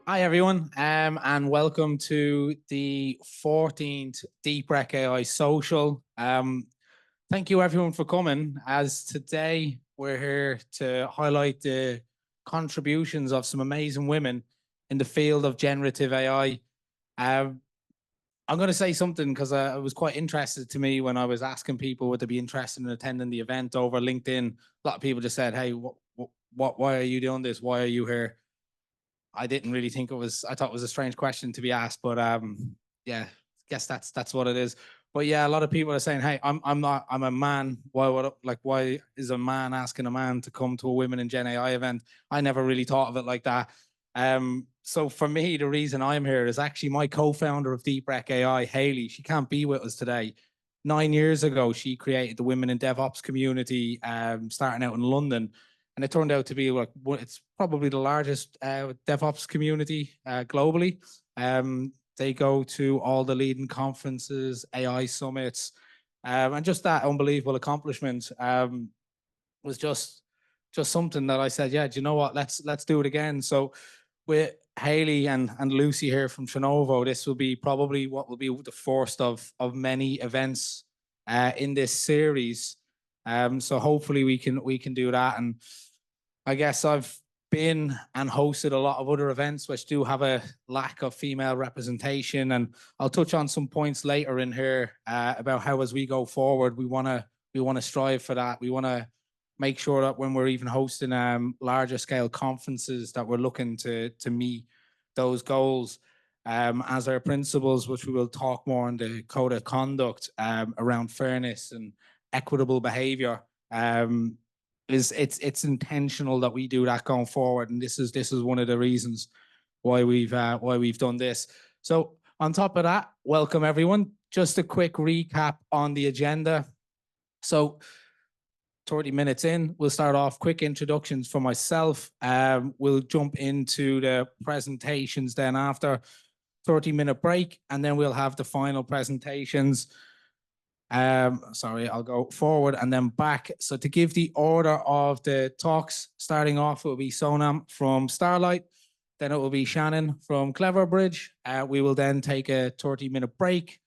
Hi everyone, and welcome to the 14th Deeprec.ai Social. Thank you everyone for coming, as today we're here to highlight the contributions of some amazing women in the field of generative AI. I'm going to say something because it was quite interested to me when I was asking people would they be interested in attending the event over LinkedIn. A lot of people just said, "Hey, why are you doing this? Why are you here?" I didn't really think it was. I thought it was a strange question to be asked, but yeah, guess that's what it is. But yeah, a lot of people are saying, "Hey, I'm a man. Why is a man asking a man to come to a Women in Gen AI event?" I never really thought of it like that. So for me, the reason I'm here is actually my co-founder of Deeprec.ai, Haley. She can't be with us today. 9 years ago, she created the Women in DevOps community, starting out in London. And it turned out to be it's probably the largest DevOps community globally. They go to all the leading conferences, AI summits, and just that unbelievable accomplishment was just something that I said, yeah, do you know what? Let's do it again. So with Haley and Lucy here from Trinovo, this will be probably what will be the first of many events in this series. So hopefully we can do that. And I guess I've been and hosted a lot of other events which do have a lack of female representation, and I'll touch on some points later in here about how, as we go forward, we want to strive for that. We want to make sure that when we're even hosting larger scale conferences, that we're looking to meet those goals. As our principles, which we will talk more on the code of conduct around fairness and equitable behavior. It's intentional that we do that going forward, and this is one of the reasons why we've done this. So on top of that, welcome everyone. Just a quick recap on the agenda. So 30 minutes in, we'll start off quick introductions for myself. We'll jump into the presentations then after 30-minute break, and then we'll have the final presentations. Sorry, I'll go forward and then back. So to give the order of the talks, starting off will be Sonam from Starlight, then it will be Shannon from Cleverbridge. We will then take a 30-minute break,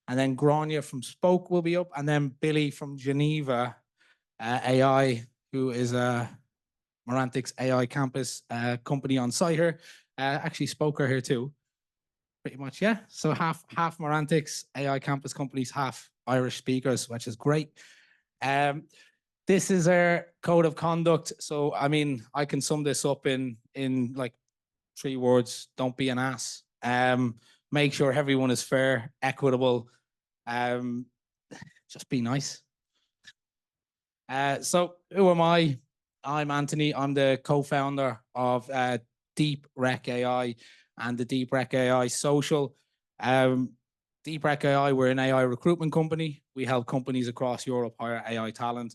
and then Gráinne from Spoke will be up, and then Billie from Geneva AI, who is a Merantix AI Campus company on site here. Actually, Spoke are here too. Pretty much, yeah. So half Merantix AI Campus companies, half Irish speakers, which is great. This is our code of conduct. So, I mean, I can sum this up in like 3 words: don't be an ass. Make sure everyone is fair, equitable. Just be nice. So, who am I? I'm Anthony. I'm the co-founder of Deeprec.ai and the Deeprec.ai Social. Deeprec.ai, we're an AI recruitment company. We help companies across Europe hire AI talent.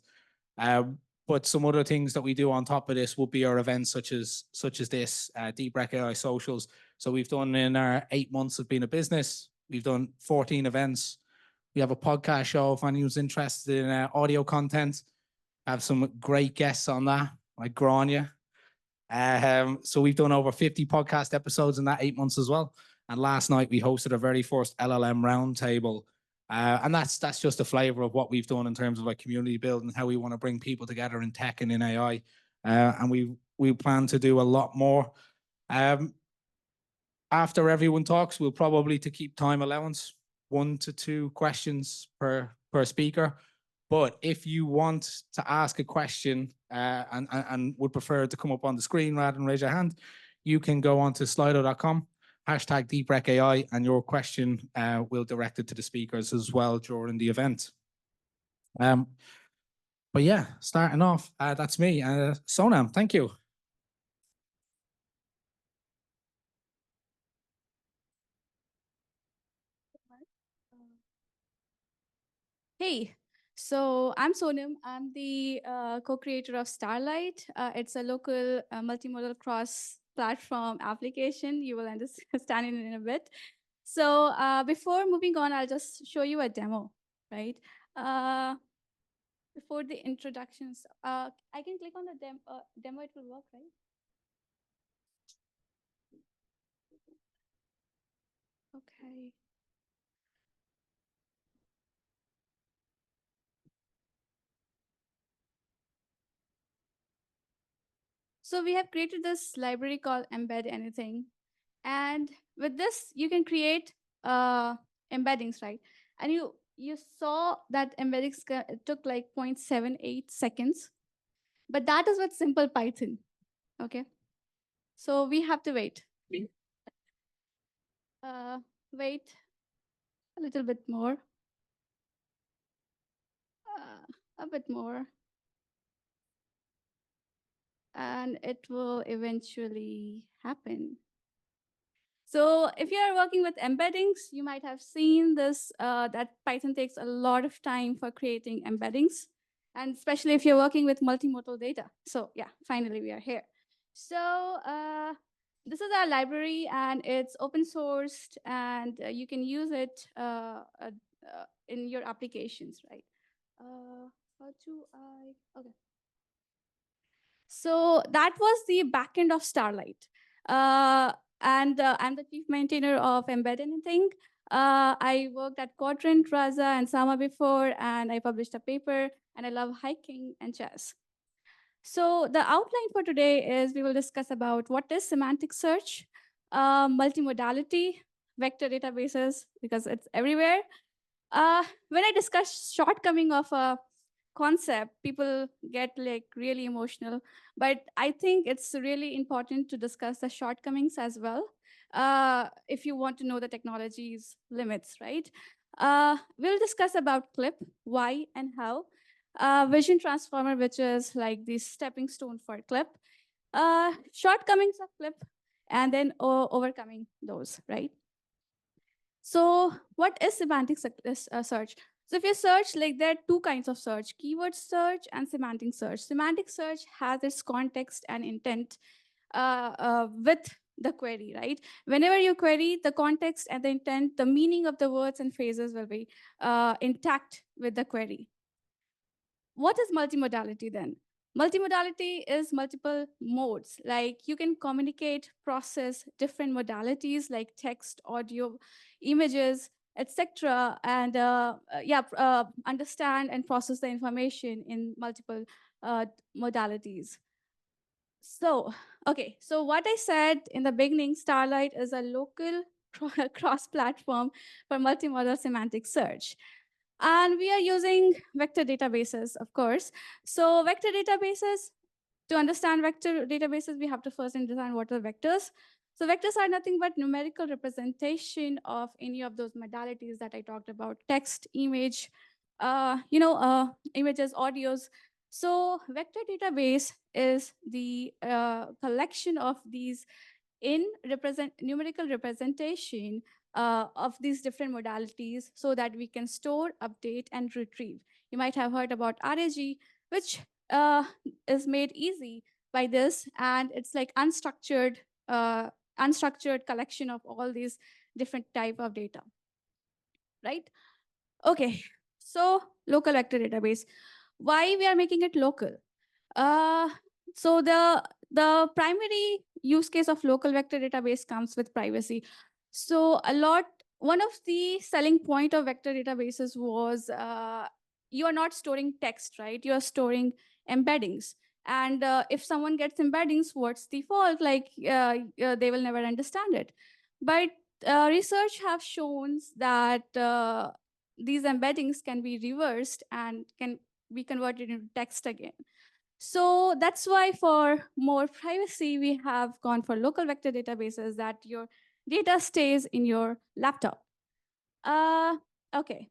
But some other things that we do on top of this would be our events such as this, Deeprec.ai Socials. So we've done, in our 8 months of being a business, we've done 14 events. We have a podcast show if anyone's interested in audio content. I have some great guests on that, like Gráinne. So we've done over 50 podcast episodes in that 8 months as well. And last night we hosted our very first LLM roundtable. And that's just a flavor of what we've done in terms of like community building, how we want to bring people together in tech and in AI. And we plan to do a lot more. After everyone talks, we'll probably, to keep time allowance, 1 to 2 questions per speaker. But if you want to ask a question and would prefer it to come up on the screen rather than raise your hand, you can go on to slido.com, hashtag Deeprec.ai, and your question will direct it to the speakers as well during the event. But yeah, starting off, that's me. Sonam, thank you. Hey, so I'm Sonam. I'm the co-creator of Starlight. It's a local multimodal cross-platform application. You will understand it in a bit. So before moving on, I'll just show you a demo, right? Before the introductions, I can click on the demo. It will work, right? Okay. So we have created this library called embed anything. And with this, you can create embeddings, right? And you saw that embeddings took like 0.78 seconds, but that is with simple Python, okay? So we have to wait. Uh, Wait a little bit more, a bit more, and it will eventually happen. So if you are working with embeddings, you might have seen this, that Python takes a lot of time for creating embeddings, and especially if you're working with multimodal data. So yeah, finally we are here. So this is our library, and it's open sourced, and you can use it in your applications, right? How do I, okay. So that was the backend of Starlight. And I'm the chief maintainer of Embed Anything. I worked at Quadrant, Raza, and Sama before, and I published a paper, and I love hiking and chess. So the outline for today is we will discuss about what is semantic search, multimodality, vector databases, because it's everywhere. When I discuss shortcoming of a concept, people get like really emotional. But I think it's really important to discuss the shortcomings as well, if you want to know the technology's limits, right? We'll discuss about clip, why and how, vision transformer, which is like the stepping stone for clip, shortcomings of clip, and then overcoming those, right? So what is semantic search? So if you search, like there are two kinds of search, keyword search and semantic search. Semantic search has its context and intent with the query, right? Whenever you query, the context and the intent, the meaning of the words and phrases will be intact with the query. What is multimodality then? Multimodality is multiple modes. Like you can communicate, process different modalities like text, audio, images, etc., and understand and process the information in multiple modalities. So, okay, so what I said in the beginning, Starlight is a local cross-platform for multimodal semantic search. And we are using vector databases, of course. So vector databases, to understand vector databases, we have to first understand what are vectors. So vectors are nothing but numerical representation of any of those modalities that I talked about, text, image, images, audios. So vector database is the collection of these in numerical representation of these different modalities so that we can store, update, and retrieve. You might have heard about RAG, which uh, is made easy by this, and it's like unstructured collection of all these different type of data, right? Okay, so local vector database. Why we are making it local? Uh, so the primary use case of local vector database comes with privacy. So one of the selling point of vector databases was you are not storing text, right? You are storing embeddings. And if someone gets embeddings, what's the fault? Like they will never understand it. But research have shown that these embeddings can be reversed and can be converted into text again. So that's why for more privacy, we have gone for local vector databases that your data stays in your laptop. Okay,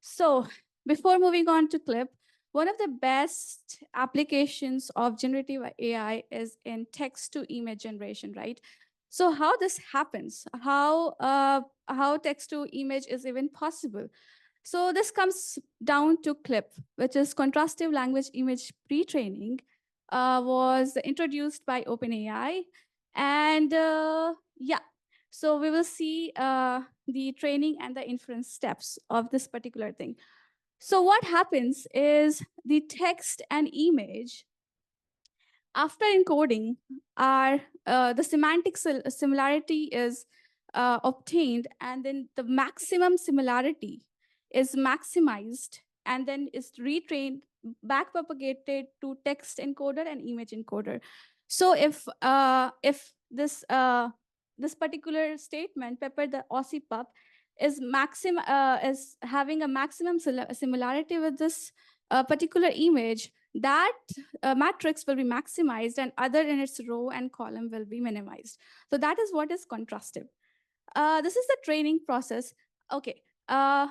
so before moving on to Clip, one of the best applications of generative AI is in text to image generation, right? So how this happens, how text to image is even possible. So this comes down to CLIP, which is contrastive language image pre-training, was introduced by OpenAI. And yeah, so we will see the training and the inference steps of this particular thing. So what happens is the text and image, after encoding, are the semantic similarity is obtained, and then the maximum similarity is maximized, and then is retrained, backpropagated to text encoder and image encoder. So if this particular statement, Pepper the Aussie pup, is having a maximum similarity with this particular image, that matrix will be maximized and other in its row and column will be minimized. So that is what is contrastive. This is the training process. Okay.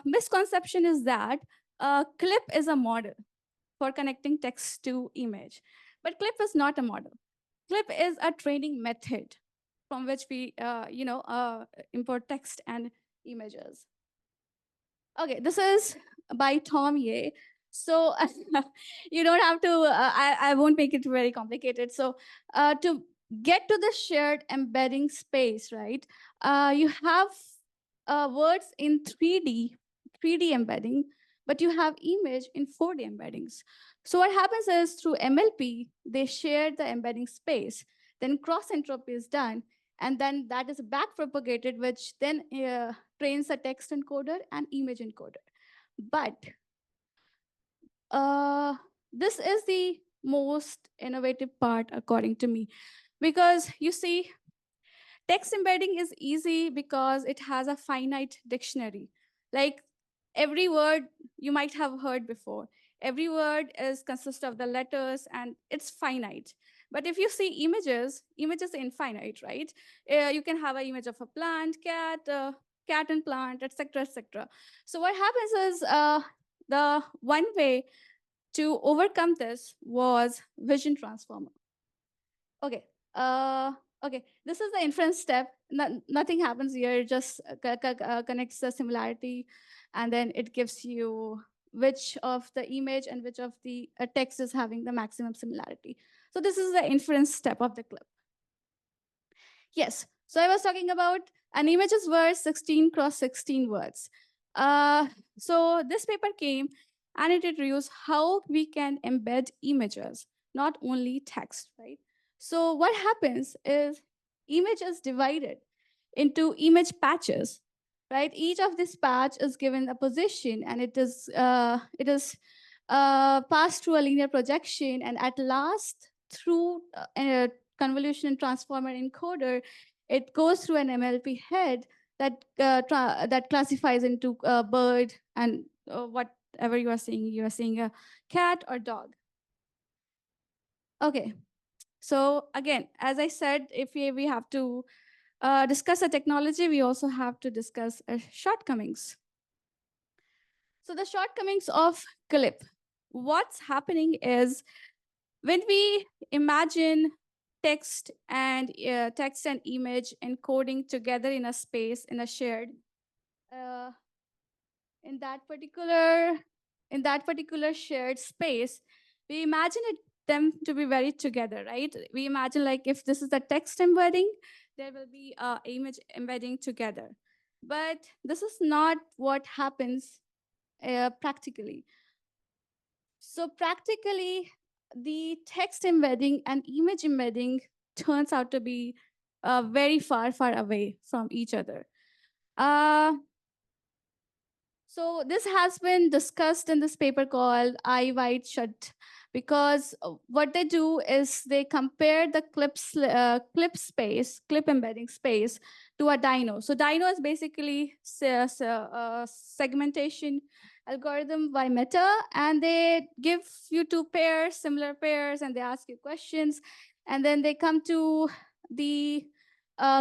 Misconception is that clip is a model for connecting text to image, but clip is not a model. Clip is a training method from which we import text and images. Okay, this is by Tom Ye. So you don't have to, I won't make it very complicated. So to get to the shared embedding space, right, you have words in 3D embedding, but you have image in 4D embeddings. So what happens is through MLP, they share the embedding space, then cross entropy is done, and then that is back propagated, which then trains a text encoder and image encoder. But this is the most innovative part, according to me, because you see, text embedding is easy because it has a finite dictionary. Like every word you might have heard before. Every word is consists of the letters and it's finite. But if you see images, images are infinite, right? You can have an image of a plant, cat and plant, etc., etc. So what happens is the one way to overcome this was vision transformer. Okay. Okay. This is the inference step. Nothing happens here. It just connects the similarity, and then it gives you which of the image and which of the text is having the maximum similarity. So this is the inference step of the clip. Yes. So I was talking about an images were 16 cross 16 words. So this paper came and it introduced how we can embed images, not only text, right? So what happens is image is divided into image patches, right? Each of this patch is given a position and it is passed through a linear projection, and at last through a convolution transformer encoder, it goes through an MLP head that classifies into a bird and whatever you are seeing. You are seeing a cat or dog. Okay. So again, as I said, if we have to discuss a technology, we also have to discuss shortcomings. So the shortcomings of clip. What's happening is when we imagine text and image encoding together in a space, in a shared, uh, in that particular shared space, we imagine them to be very together, right? We imagine like if this is the text embedding, there will be image embedding together. But this is not what happens practically. So practically, the text embedding and image embedding turns out to be very far, far away from each other. So this has been discussed in this paper called I White Shut, because what they do is they compare the clip embedding space to a Dino. So Dino is basically segmentation algorithm by Meta, and they give you two pairs, similar pairs, and they ask you questions, and then they come to the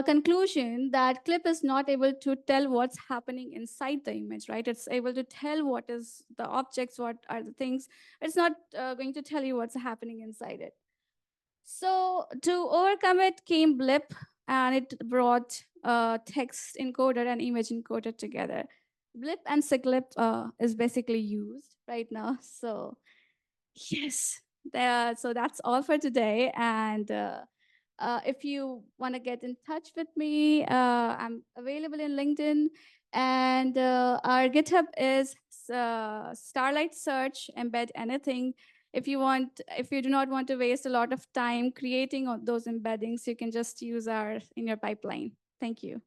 conclusion that clip is not able to tell what's happening inside the image, right? It's able to tell what is the objects, what are the things. It's not going to tell you what's happening inside it. So to overcome it came Blip, and it brought text encoder and image encoder together. Blip and Siglip is basically used right now. So yes, so that's all for today. And if you want to get in touch with me, I'm available in LinkedIn. And our GitHub is Starlight Search, embed anything. If you do not want to waste a lot of time creating those embeddings, you can just use in your pipeline. Thank you.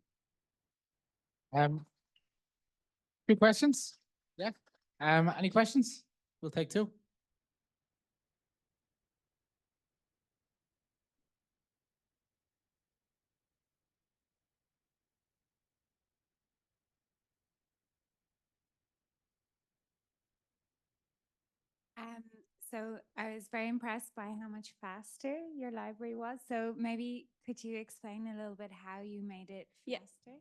Two questions? Yeah. Any questions? We'll take two. So I was very impressed by how much faster your library was. So maybe could you explain a little bit how you made it faster?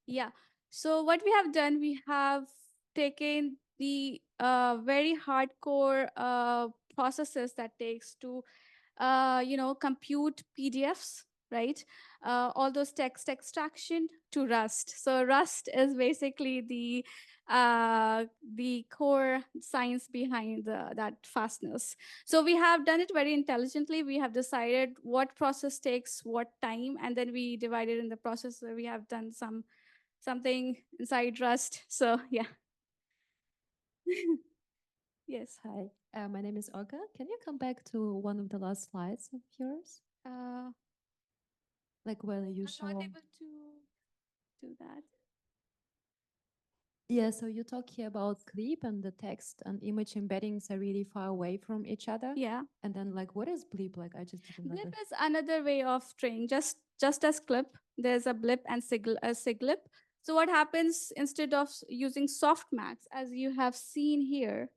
Yeah. So what we have done, we have taken the very hardcore processes that takes to compute PDFs, right? All those text extraction to Rust. So Rust is basically the core science behind that fastness. So we have done it very intelligently. We have decided what process takes what time, and then we divided in the process. So we have done something inside Rust. So yeah. Yes. Hi, my name is Olga. Can you come back to one of the last slides of yours? Like where you show. I'm not able to do that. Yeah, so you talk here about Glib and the text and image embeddings are really far away from each other. Yeah. And then like, what is blip? Like, I just didn't know. Blip is another way of training. Just as clip, there's a blip and siglip. So what happens instead of using softmax, as you have seen here?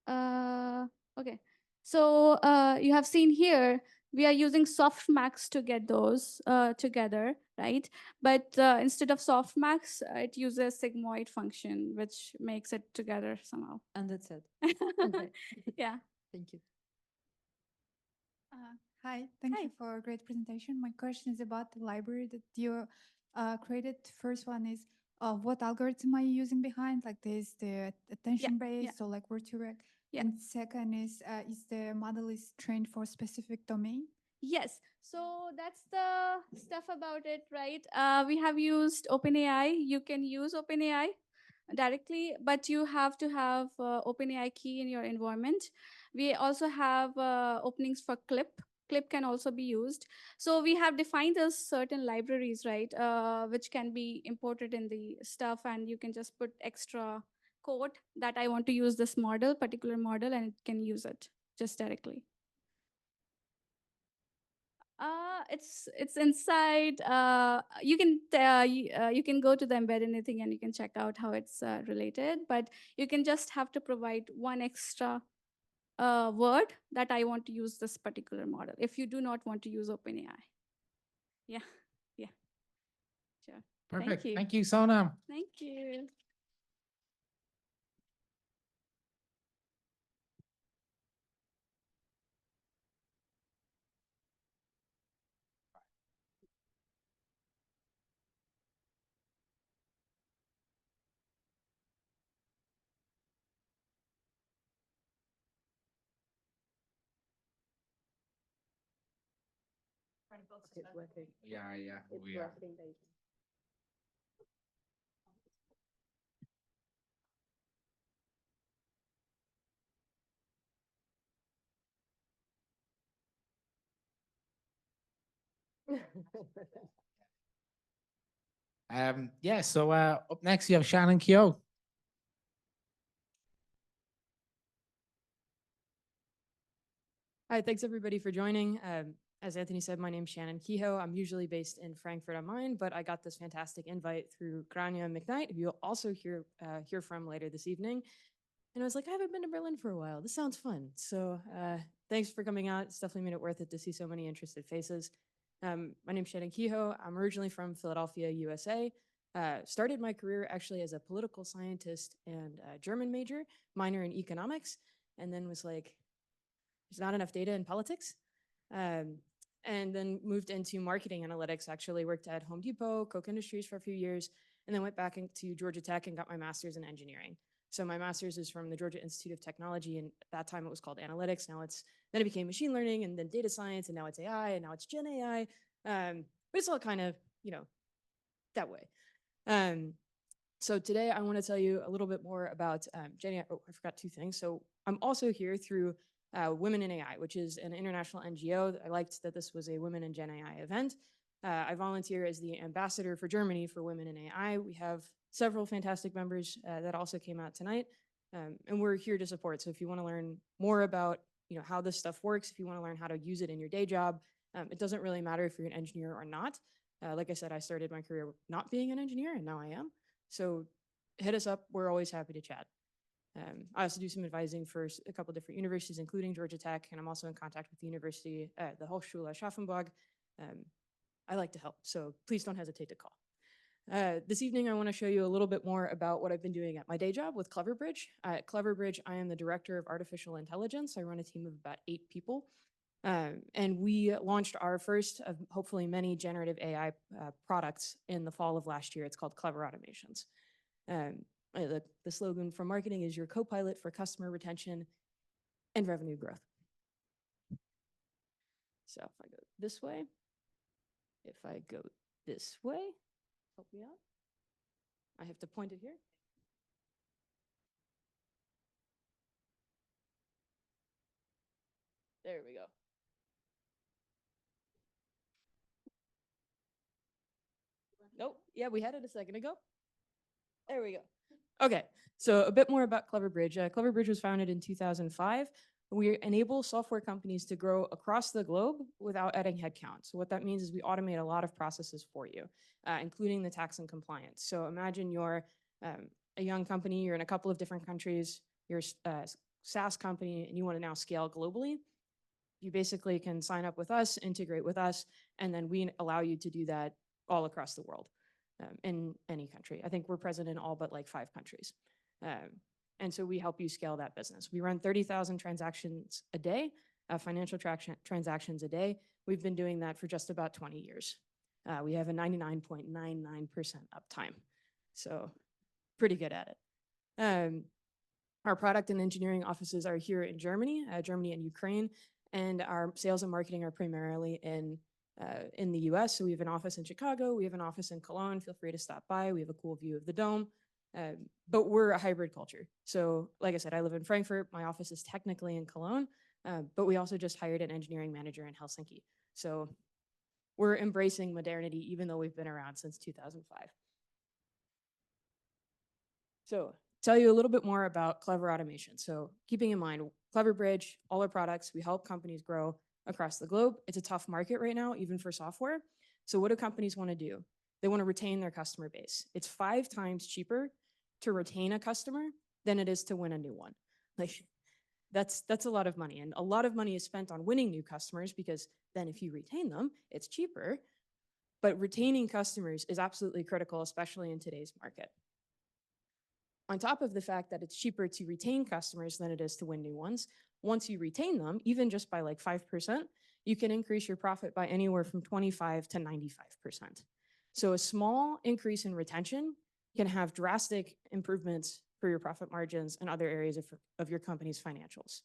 Okay. So you have seen here, we are using softmax to get those together, right? But instead of softmax, it uses sigmoid function, which makes it together somehow. And that's it. Okay. Yeah. Thank you. Hi, thank you for a great presentation. My question is about the library that you created. First one is, what algorithm are you using behind? Like there's the attention based, so like word to rec. Yeah. And second is the model is trained for a specific domain? Yes. So that's the stuff about it, right? We have used OpenAI. You can use OpenAI directly, but you have to have OpenAI key in your environment. We also have openings for Clip. Clip can also be used. So we have defined those certain libraries, right, which can be imported in the stuff, and you can just put extra code that I want to use this model, particular model, and it can use it just directly. It's inside. You can go to the embed anything and you can check out how it's related. But you can just have to provide one extra word that I want to use this particular model. If you do not want to use OpenAI, yeah, sure. Perfect. you. Thank you, Sonam. Thank you. It's working. Yeah, It's we are. working. Yeah, so up next you have Shannon Kehoe. Hi, thanks everybody for joining. As Anthony said, my name's Shannon Kehoe. I'm usually based in Frankfurt am Main, but I got this fantastic invite through Gráinne McKnight, who you'll also hear from later this evening. And I was like, I haven't been to Berlin for a while. This sounds fun. So thanks for coming out. It's definitely made it worth it to see so many interested faces. My name's Shannon Kehoe. I'm originally from Philadelphia, USA. Started my career actually as a political scientist and German major, minor in economics, and then was like, there's not enough data in politics. And then moved into marketing analytics, actually worked at Home Depot, Koch Industries for a few years, and then went back into Georgia Tech and got my master's in engineering. So my master's is from the Georgia Institute of Technology, and at that time it was called analytics. Then it became machine learning, and then data science, and now it's AI, and now it's GenAI. But it's all kind of, that way. So today I want to tell you a little bit more about GenAI. Oh, I forgot two things. So I'm also here through Women in AI, which is an international NGO. I liked that this was a Women in GenAI event. I volunteer as the ambassador for Germany for Women in AI. We have several fantastic members that also came out tonight, and we're here to support. So if you want to learn more about how this stuff works, if you want to learn how to use it in your day job, it doesn't really matter if you're an engineer or not. Like I said, I started my career not being an engineer, and now I am. So hit us up. We're always happy to chat. I also do some advising for a couple different universities, including Georgia Tech, and I'm also in contact with the university, the Hochschule Schaffenburg. I like to help, so please don't hesitate to call. This evening, I want to show you a little bit more about what I've been doing at my day job with Cleverbridge. At Cleverbridge, I am the director of artificial intelligence. I run a team of about 8 people. And we launched our first of hopefully many generative AI products in the fall of last year. It's called Clever Automations. The slogan from marketing is your co-pilot for customer retention and revenue growth. So if I go this way, if I go this way, help me out. I have to point it here. There we go. Nope. Yeah, we had it a second ago. There we go. Okay, so a bit more about Cleverbridge. Cleverbridge was founded in 2005. We enable software companies to grow across the globe without adding headcount. So what that means is we automate a lot of processes for you, including the tax and compliance. So imagine you're a young company, you're in a couple of different countries, you're a SaaS company, and you want to now scale globally. You basically can sign up with us, integrate with us, and then we allow you to do that all across the world. In any country. I think we're present in all but like 5 countries. And so we help you scale that business. We run 30,000 transactions a day, financial transactions a day. We've been doing that for just about 20 years. We have a 99.99% uptime. So pretty good at it. Our product and engineering offices are here in Germany, Germany and Ukraine, and our sales and marketing are primarily in the US. So we have an office in Chicago, we have an office in Cologne, feel free to stop by. We have a cool view of the dome, but we're a hybrid culture. So like I said, I live in Frankfurt, my office is technically in Cologne, but we also just hired an engineering manager in Helsinki. So we're embracing modernity even though we've been around since 2005. So tell you a little bit more about Clever Automation. So keeping in mind, Cleverbridge, all our products, we help companies grow across the globe. It's a tough market right now, even for software. So what do companies want to do? They want to retain their customer base. It's 5 times cheaper to retain a customer than it is to win a new one. Like that's a lot of money. And a lot of money is spent on winning new customers because then if you retain them, it's cheaper. But retaining customers is absolutely critical, especially in today's market. On top of the fact that it's cheaper to retain customers than it is to win new ones, once you retain them, even just by like 5%, you can increase your profit by anywhere from 25 to 95%. So a small increase in retention can have drastic improvements for your profit margins and other areas of your company's financials.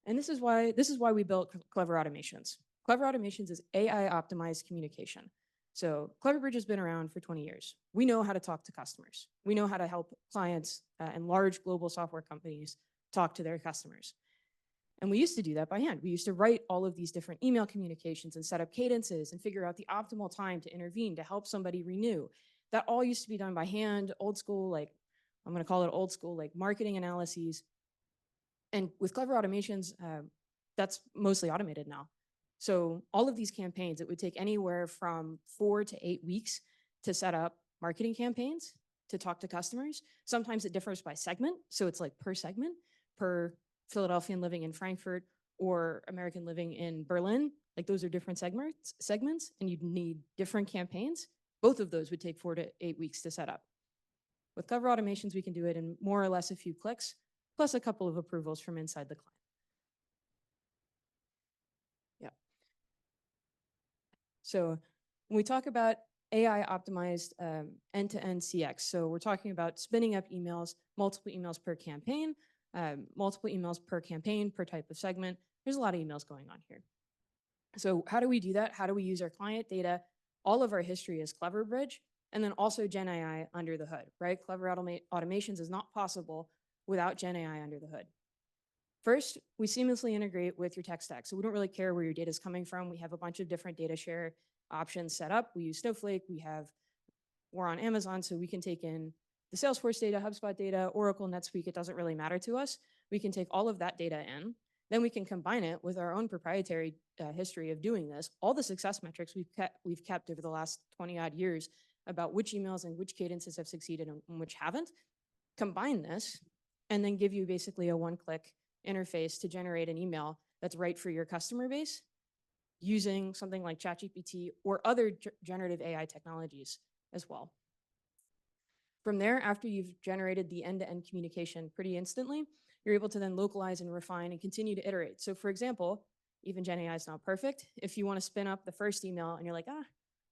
And this is why we built Clever Automations. Clever Automations is AI optimized communication. So Cleverbridge has been around for 20 years. We know how to talk to customers. We know how to help clients and large global software companies talk to their customers. And we used to do that by hand. We used to write all of these different email communications and set up cadences and figure out the optimal time to intervene to help somebody renew. That all used to be done by hand, old school, like I'm going to call it old school, like marketing analyses. And with Clever Automations, that's mostly automated now. So all of these campaigns, it would take anywhere from 4 to 8 weeks to set up marketing campaigns to talk to customers. Sometimes it differs by segment. So it's like per segment, per Philadelphian living in Frankfurt or American living in Berlin. Like those are different segments, and you'd need different campaigns. Both of those would take 4 to 8 weeks to set up. With Clever Automations, we can do it in more or less a few clicks, plus a couple of approvals from inside the client. Yeah. So when we talk about AI optimized end-to-end CX, so we're talking about spinning up emails, multiple emails per campaign, per type of segment. There's a lot of emails going on here. So how do we do that? How do we use our client data? All of our history is Cleverbridge, and then also GenAI under the hood, right? Clever Automations is not possible without GenAI under the hood. First, we seamlessly integrate with your tech stack. So we don't really care where your data is coming from. We have a bunch of different data share options set up. We use Snowflake. We're on Amazon, so we can take in the Salesforce data, HubSpot data, Oracle, NetSuite. It doesn't really matter to us. We can take all of that data in. Then we can combine it with our own proprietary history of doing this. All the success metrics we've kept over the last 20 odd years about which emails and which cadences have succeeded and which haven't. Combine this and then give you basically a one-click interface to generate an email that's right for your customer base using something like ChatGPT or other generative AI technologies as well. From there, after you've generated the end-to-end communication pretty instantly, you're able to then localize and refine and continue to iterate. So for example, even GenAI is not perfect. If you want to spin up the first email and you're like,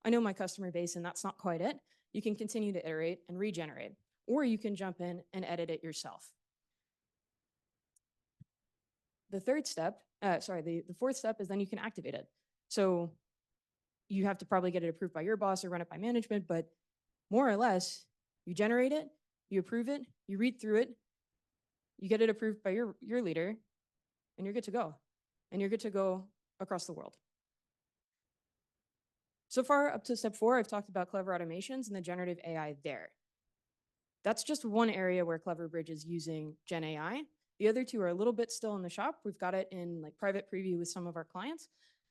I know my customer base and that's not quite it, you can continue to iterate and regenerate, or you can jump in and edit it yourself. The fourth step is then you can activate it. So you have to probably get it approved by your boss or run it by management, but more or less, you generate it, you approve it, you read through it, you get it approved by your leader, and you're good to go. And you're good to go across the world. So far, up to step 4, I've talked about clever automations and the generative AI there. That's just one area where Cleverbridge is using GenAI. The other 2 are a little bit still in the shop. We've got it in like private preview with some of our clients,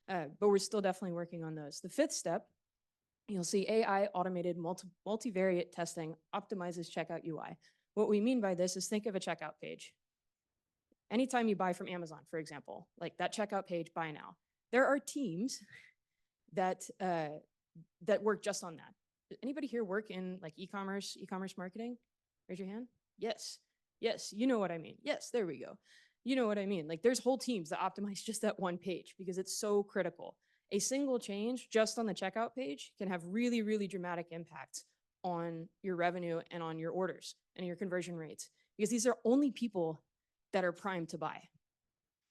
but we're still definitely working on those. The 5th step, you'll see AI automated multivariate testing optimizes checkout UI. What we mean by this is think of a checkout page. Anytime you buy from Amazon, for example, like that checkout page, buy now, there are teams that work just on that. Does anybody here work in like e-commerce marketing? Raise your hand. Yes, you know what I mean. Yes, there we go. You know what I mean. Like there's whole teams that optimize just that one page because it's so critical. A single change just on the checkout page can have really, really dramatic impacts on your revenue and on your orders and your conversion rates, because these are only people that are primed to buy.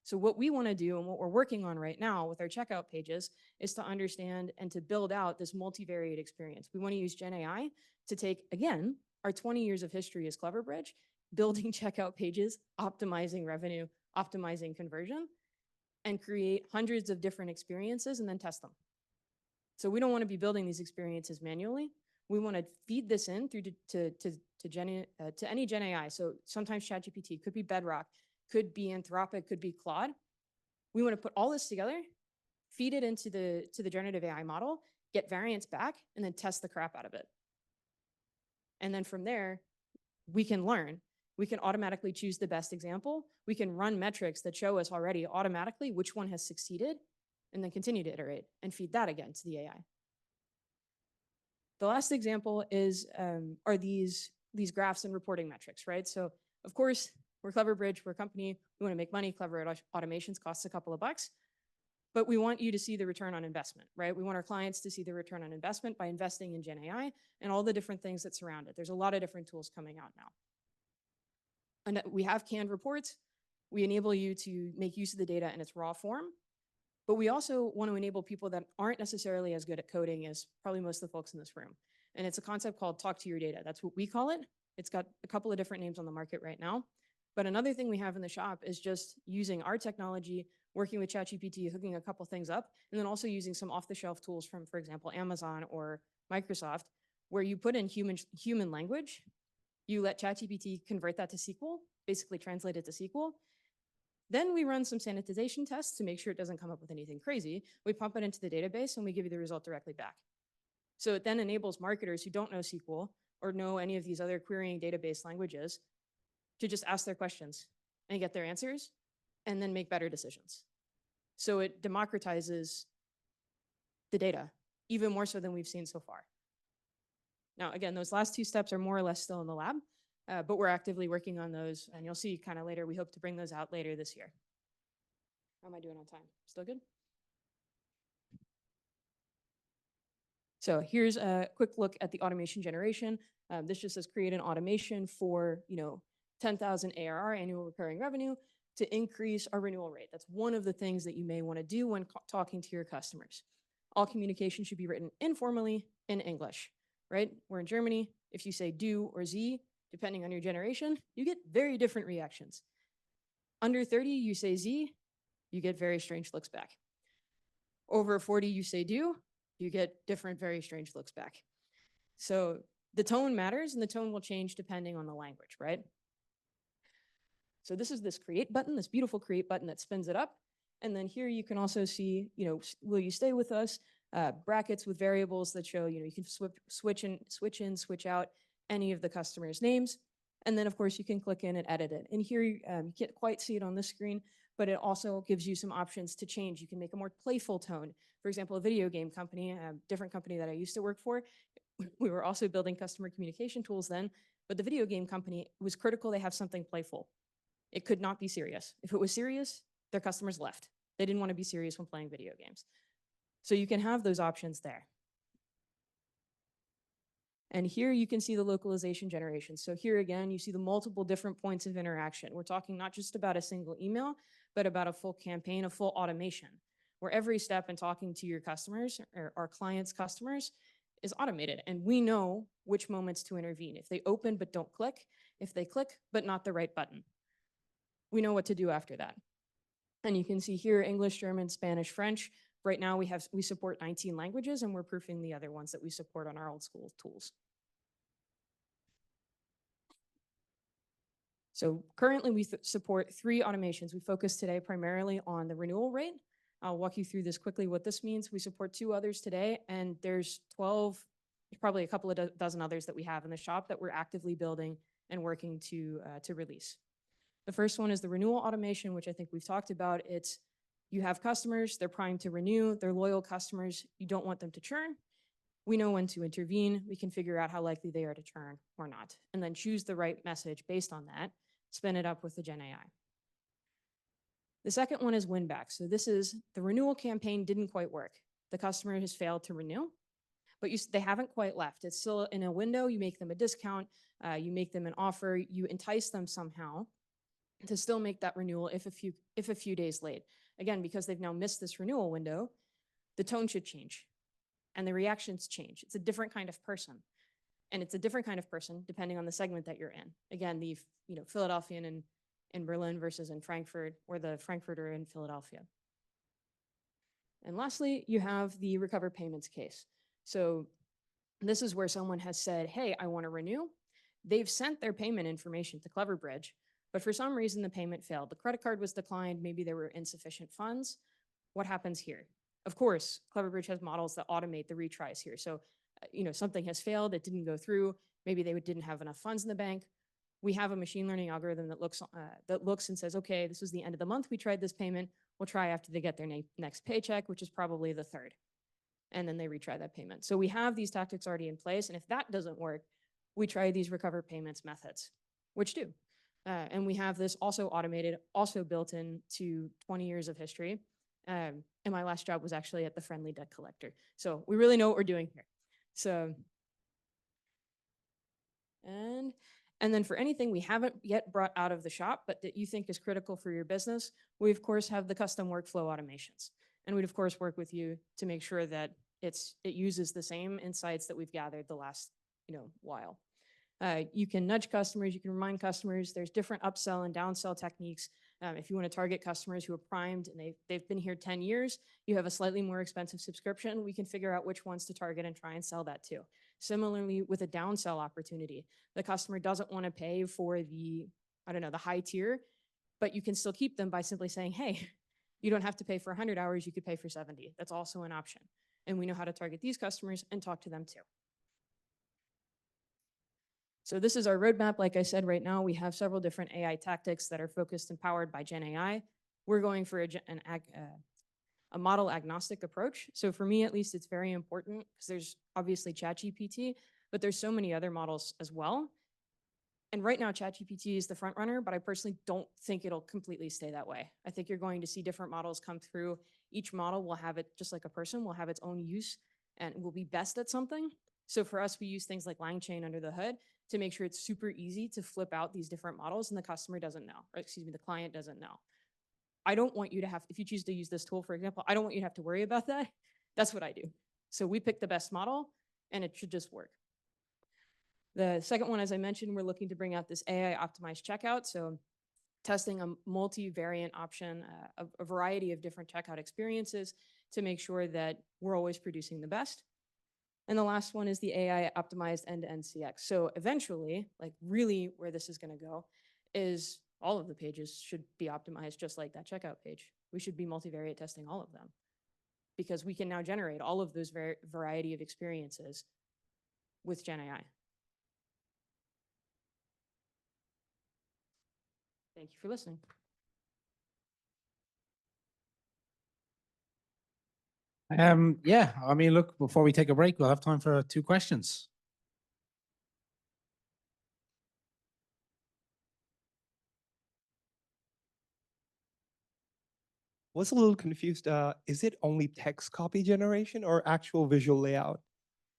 So what we want to do and what we're working on right now with our checkout pages is to understand and to build out this multivariate experience. We want to use GenAI to take, again, our 20 years of history as Cleverbridge, building checkout pages, optimizing revenue, optimizing conversion, and create hundreds of different experiences and then test them. So we don't want to be building these experiences manually. We want to feed this in through to any GenAI. So sometimes ChatGPT, could be Bedrock, could be Anthropic, could be Claude. We want to put all this together, feed it into the generative AI model, get variants back, and then test the crap out of it. And then from there, we can learn. We can automatically choose the best example. We can run metrics that show us already automatically which one has succeeded, and then continue to iterate and feed that again to the AI. The last example are these graphs and reporting metrics, right? So of course, we're Cleverbridge, we're a company, we want to make money. Clever automations costs a couple of bucks, but we want you to see the return on investment, right? We want our clients to see the return on investment by investing in GenAI and all the different things that surround it. There's a lot of different tools coming out now. And we have canned reports. We enable you to make use of the data in its raw form, but we also want to enable people that aren't necessarily as good at coding as probably most of the folks in this room. And it's a concept called talk to your data. That's what we call it. It's got a couple of different names on the market right now. But another thing we have in the shop is just using our technology, working with ChatGPT, hooking a couple things up, and then also using some off-the-shelf tools from, for example, Amazon or Microsoft, where you put in human language, you let ChatGPT convert that to SQL, basically translate it to SQL. Then we run some sanitization tests to make sure it doesn't come up with anything crazy. We pump it into the database and we give you the result directly back. So it then enables marketers who don't know SQL or know any of these other querying database languages to just ask their questions and get their answers and then make better decisions. So it democratizes the data, even more so than we've seen so far. Now, again, those last 2 steps are more or less still in the lab, but we're actively working on those, and you'll see kind of later, we hope to bring those out later this year. How am I doing on time? Still good? So here's a quick look at the automation generation. This just says create an automation for 10,000 ARR, annual recurring revenue, to increase our renewal rate. That's one of the things that you may want to do when talking to your customers. All communication should be written informally in English, right? We're in Germany. If you say do or Z, depending on your generation, you get very different reactions. Under 30, you say Z, you get very strange looks back. Over 40, you say do, you get different, very strange looks back. So the tone matters, and the tone will change depending on the language, right? So this is this create button, this beautiful create button that spins it up. And then here you can also see, will you stay with us? Brackets with variables that show, you can switch in, switch out any of the customer's names. And then, of course, you can click in and edit it. And here you can't quite see it on this screen, but it also gives you some options to change. You can make a more playful tone. For example, a video game company, a different company that I used to work for, we were also building customer communication tools then, but the video game company, it was critical they have something playful. It could not be serious. If it was serious, their customers left. They didn't want to be serious when playing video games. So you can have those options there. And here you can see the localization generation. So here again, you see the multiple different points of interaction. We're talking not just about a single email, but about a full campaign, a full automation, where every step in talking to your customers or our clients' customers is automated. And we know which moments to intervene. If they open but don't click, if they click but not the right button, we know what to do after that. And you can see here, English, German, Spanish, French. Right now we support 19 languages, and we're proofing the other ones that we support on our old school tools. So currently we support 3 automations. We focus today primarily on the renewal rate. I'll walk you through this quickly, what this means. We support 2 others today, and there's 12, probably a couple of dozen others that we have in the shop that we're actively building and working to release. The first one is the renewal automation, which I think we've talked about. It's you have customers, they're primed to renew, they're loyal customers, you don't want them to churn. We know when to intervene, we can figure out how likely they are to churn or not, and then choose the right message based on that, spin it up with the GenAI. The second one is win back. So this is the renewal campaign didn't quite work. The customer has failed to renew, but they haven't quite left. It's still in a window, you make them a discount, you make them an offer, you entice them somehow to still make that renewal if a few days late. Again, because they've now missed this renewal window, the tone should change and the reactions change. It's a different kind of person. And it's a different kind of person depending on the segment that you're in. Again, the Philadelphian in Berlin versus in Frankfurt, or the Frankfurter in Philadelphia. And lastly, you have the recover payments case. So this is where someone has said, hey, I want to renew. They've sent their payment information to Cleverbridge, but for some reason the payment failed. The credit card was declined, maybe there were insufficient funds. What happens here? Of course, Cleverbridge has models that automate the retries here. So, something has failed, it didn't go through, maybe they didn't have enough funds in the bank. We have a machine learning algorithm that looks and says, okay, this was the end of the month, we tried this payment, we'll try after they get their next paycheck, which is probably the 3rd. And then they retry that payment. So we have these tactics already in place, and if that doesn't work, we try these recover payments methods, which do. And we have this also automated, also built into 20 years of history. And my last job was actually at the Friendly Debt Collector. So we really know what we're doing here. So, and then for anything we haven't yet brought out of the shop, but that you think is critical for your business, we of course have the custom workflow automations. And we'd of course work with you to make sure that it uses the same insights that we've gathered the last while. You can nudge customers, you can remind customers, there's different upsell and downsell techniques. If you want to target customers who are primed and they've been here 10 years, you have a slightly more expensive subscription, we can figure out which ones to target and try and sell that too. Similarly, with a downsell opportunity, the customer doesn't want to pay for the high tier, but you can still keep them by simply saying, hey, you don't have to pay for 100 hours, you could pay for 70. That's also an option. And we know how to target these customers and talk to them too. So this is our roadmap. Like I said, right now we have several different AI tactics that are focused and powered by GenAI. We're going for a model agnostic approach. So for me, at least, it's very important because there's obviously ChatGPT, but there's so many other models as well. And right now, ChatGPT is the front runner, but I personally don't think it'll completely stay that way. I think you're going to see different models come through. Each model will have it, just like a person, will have its own use and will be best at something. So for us, we use things like LangChain under the hood to make sure it's super easy to flip out these different models and the customer doesn't know, or excuse me, the client doesn't know. I don't want you to have, if you choose to use this tool, for example, I don't want you to have to worry about that. That's what I do. So we pick the best model and it should just work. The second one, as I mentioned, we're looking to bring out this AI optimized checkout. So testing a multivariant option, a variety of different checkout experiences to make sure that we're always producing the best. And the last one is the AI optimized end-to-end CX. So eventually, like really where this is going to go is all of the pages should be optimized just like that checkout page. We should be multivariate testing all of them because we can now generate all of those variety of experiences with GenAI. Thank you for listening. Yeah, I mean, look, before we take a break, we'll have time for 2 questions. Was a little confused. Is it only text copy generation or actual visual layout?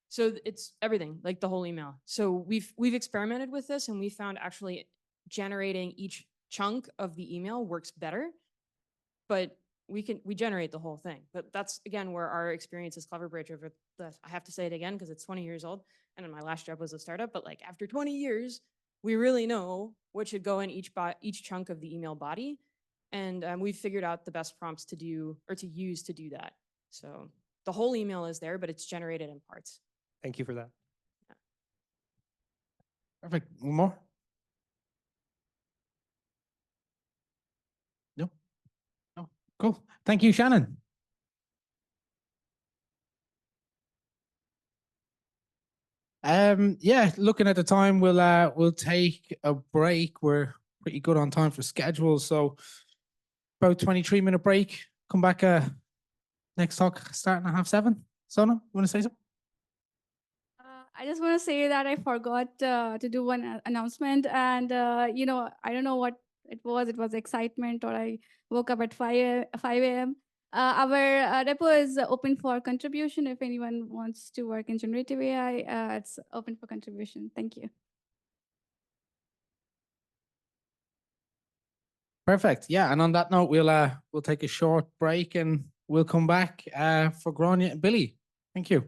So it's everything, like the whole email. So we've experimented with this and we found actually generating each chunk of the email works better, but we generate the whole thing. But that's again where our experience is Cleverbridge over the, I have to say it again because it's 20 years old and then my last job was a startup, but like after 20 years, we really know what should go in each chunk of the email body. And we've figured out the best prompts to do or to use to do that. So the whole email is there, but it's generated in parts. Thank you for that. Perfect. One more? No? No. Cool. Thank you, Shannon. Yeah, looking at the time, we'll take a break. We're pretty good on time for schedule, so about 23-minute break. Come back next talk starting at 7:30. Sonam, you want to say something? I just want to say that I forgot to do one announcement, and I don't know what it was. It was excitement, or I woke up at 5 a.m. Our repo is open for contribution. If anyone wants to work in generative AI, it's open for contribution. Thank you. Perfect. Yeah, and on that note, we'll take a short break and we'll come back for Gráinne and Billie. Thank you.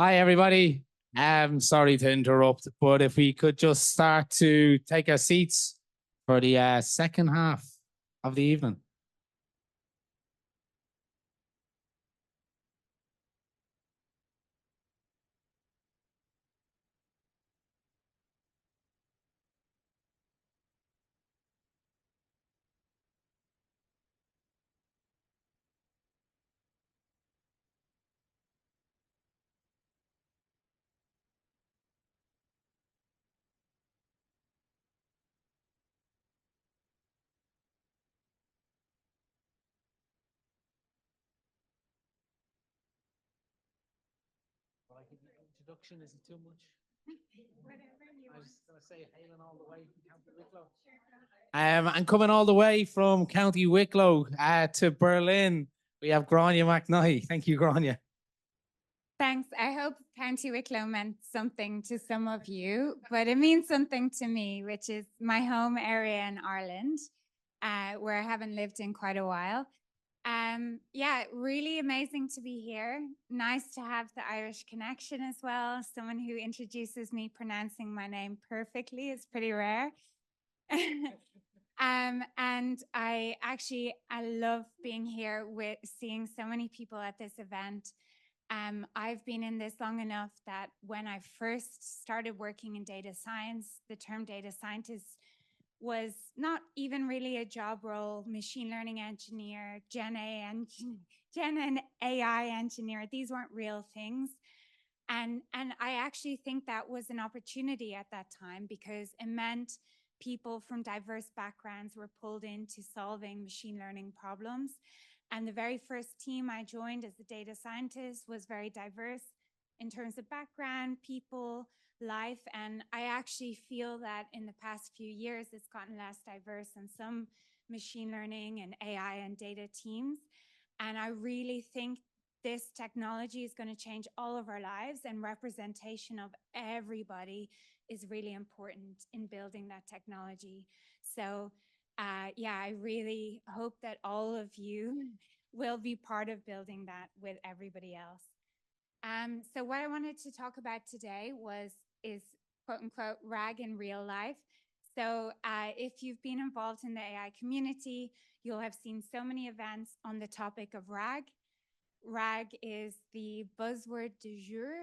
Hi, everybody. I'm sorry to interrupt, but if we could just start to take our seats for the second half of the evening. Introduction, is it too much? I was going to say hailing all the way from County Wicklow. And coming all the way from County Wicklow to Berlin, we have Gráinne McKnight. Thank you, Gráinne. Thanks. I hope County Wicklow meant something to some of you, but it means something to me, which is my home area in Ireland, where I haven't lived in quite a while. Yeah, really amazing to be here. Nice to have the Irish connection as well. Someone who introduces me pronouncing my name perfectly is pretty rare. And I love being here with seeing so many people at this event. I've been in this long enough that when I first started working in data science, the term data scientist was not even really a job role. Machine learning engineer, Gen and AI engineer, these weren't real things. And I actually think that was an opportunity at that time because it meant people from diverse backgrounds were pulled into solving machine learning problems. And the very first team I joined as a data scientist was very diverse in terms of background, people, life. And I actually feel that in the past few years, it's gotten less diverse in some machine learning and AI and data teams. And I really think this technology is going to change all of our lives, and representation of everybody is really important in building that technology. So yeah, I really hope that all of you will be part of building that with everybody else. So what I wanted to talk about today is quote unquote RAG in real life. So if you've been involved in the AI community, you'll have seen so many events on the topic of RAG. RAG is the buzzword du jour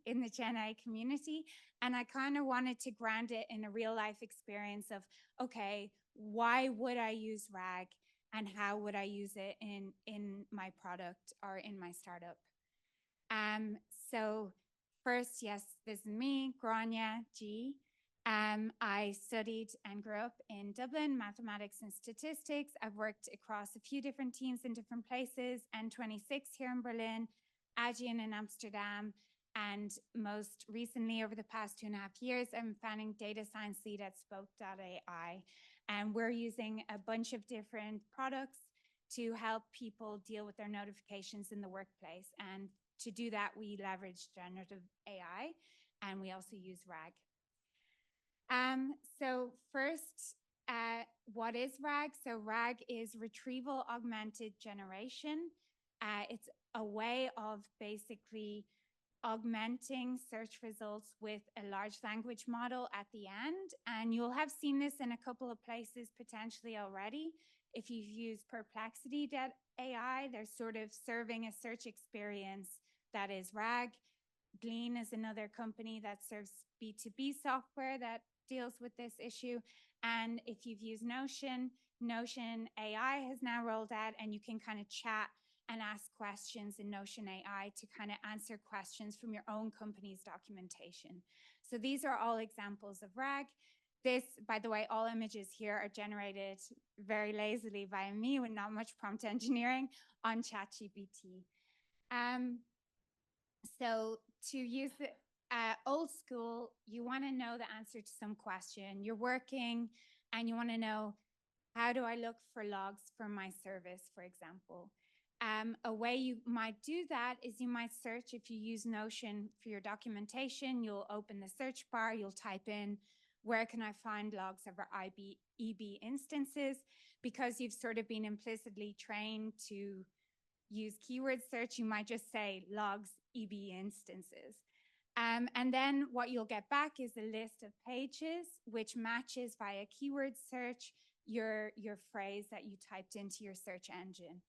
in the GenAI community. And I kind of wanted to ground it in a real life experience of, okay, why would I use RAG and how would I use it in my product or in my startup? So first, yes, this is me, Gráinne G. I studied and grew up in Dublin, mathematics and statistics. I've worked across a few different teams in different places, N26 here in Berlin, Agian in Amsterdam, and most recently, over the past 2.5 years, I'm founding Data Science Lead at Spoke.ai. And we're using a bunch of different products to help people deal with their notifications in the workplace. And to do that, we leverage generative AI, and we also use RAG. So first, what is RAG? So RAG is retrieval augmented generation. It's a way of basically augmenting search results with a large language model at the end. And you'll have seen this in a couple of places potentially already. If you've used Perplexity.ai, they're sort of serving a search experience that is RAG. Gráinne is another company that serves B2B software that deals with this issue. And if you've used Notion, Notion AI has now rolled out, and you can kind of chat and ask questions in Notion AI to kind of answer questions from your own company's documentation. So these are all examples of RAG. This, by the way, all images here are generated very lazily by me with not much prompt engineering on ChatGPT. So to use the old school, you want to know the answer to some question. You're working and you want to know, how do I look for logs from my service, for example? A way you might do that is you might search. If you use Notion for your documentation, you'll open the search bar, you'll type in, where can I find logs of our EB instances? Because you've sort of been implicitly trained to use keyword search, you might just say logs EB instances. And then what you'll get back is a list of pages which matches via keyword search your phrase that you typed into your search engine.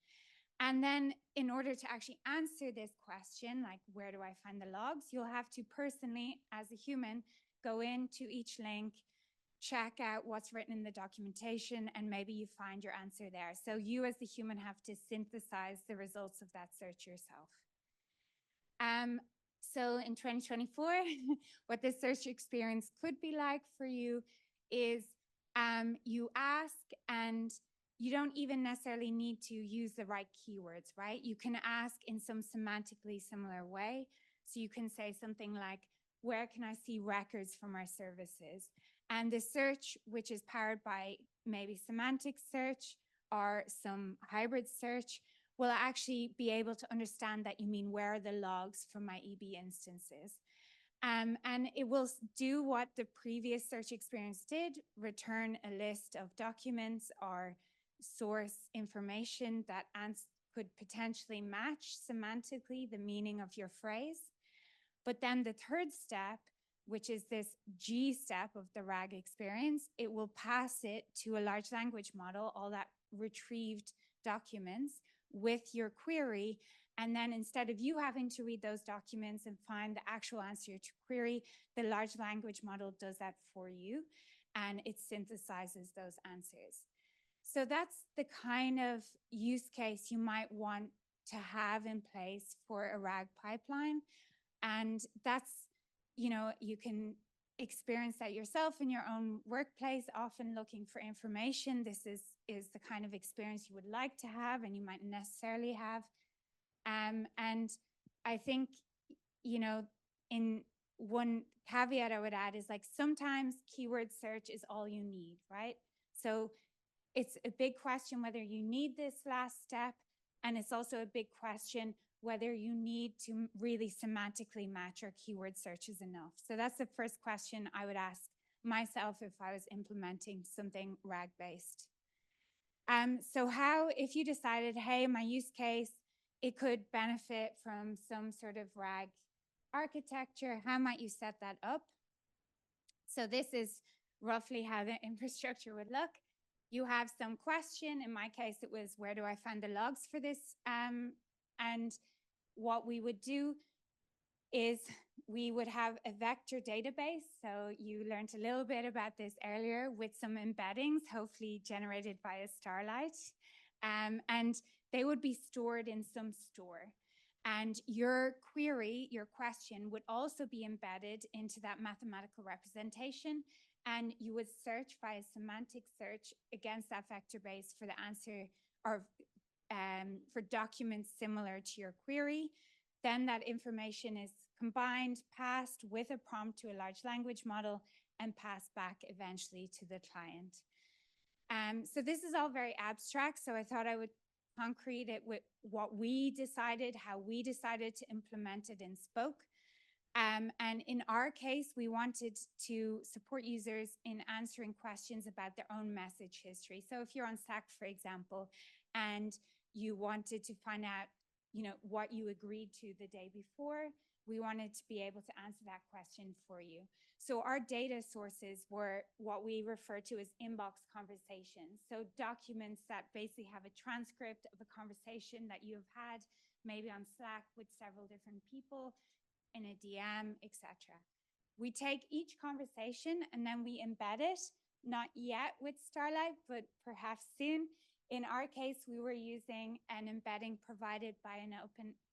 And then in order to actually answer this question, like where do I find the logs, you'll have to personally, as a human, go into each link, check out what's written in the documentation, and maybe you find your answer there. So you as the human have to synthesize the results of that search yourself. So in 2024, what the search experience could be like for you is you ask, and you don't even necessarily need to use the right keywords, right? You can ask in some semantically similar way. So you can say something like, where can I see records from our services? And the search, which is powered by maybe semantic search or some hybrid search, will actually be able to understand that you mean where are the logs from my EB instances. And it will do what the previous search experience did, return a list of documents or source information that could potentially match semantically the meaning of your phrase. But then the third step, which is this G step of the RAG experience, it will pass it to a large language model, all that retrieved documents with your query. And then instead of you having to read those documents and find the actual answer to your query, the large language model does that for you, and it synthesizes those answers. So that's the kind of use case you might want to have in place for a RAG pipeline. And that's, you can experience that yourself in your own workplace, often looking for information. This is the kind of experience you would like to have and you might necessarily have. And I think, in one caveat I would add is like sometimes keyword search is all you need, right? So it's a big question whether you need this last step. And it's also a big question whether you need to really semantically match your keyword searches enough. So that's the first question I would ask myself if I was implementing something RAG-based. So how, if you decided, hey, my use case, it could benefit from some sort of RAG architecture, how might you set that up? So this is roughly how the infrastructure would look. You have some question. In my case, it was, where do I find the logs for this? And what we would do is we would have a vector database. So you learned a little bit about this earlier with some embeddings, hopefully generated by Starlight. And they would be stored in some store. And your query, your question would also be embedded into that mathematical representation. And you would search via semantic search against that vector base for the answer, or for documents similar to your query. Then that information is combined, passed with a prompt to a large language model, and passed back eventually to the client. So this is all very abstract, so I thought I would concrete it with what we decided, how we decided to implement it in Spoke. And in our case, we wanted to support users in answering questions about their own message history. So if you're on Stack, for example, and you wanted to find out, what you agreed to the day before, we wanted to be able to answer that question for you. So our data sources were what we refer to as inbox conversations. So documents that basically have a transcript of a conversation that you have had, maybe on Slack with several different people, in a DM, etc. We take each conversation and then we embed it, not yet with Starlight, but perhaps soon. In our case, we were using an embedding provided by an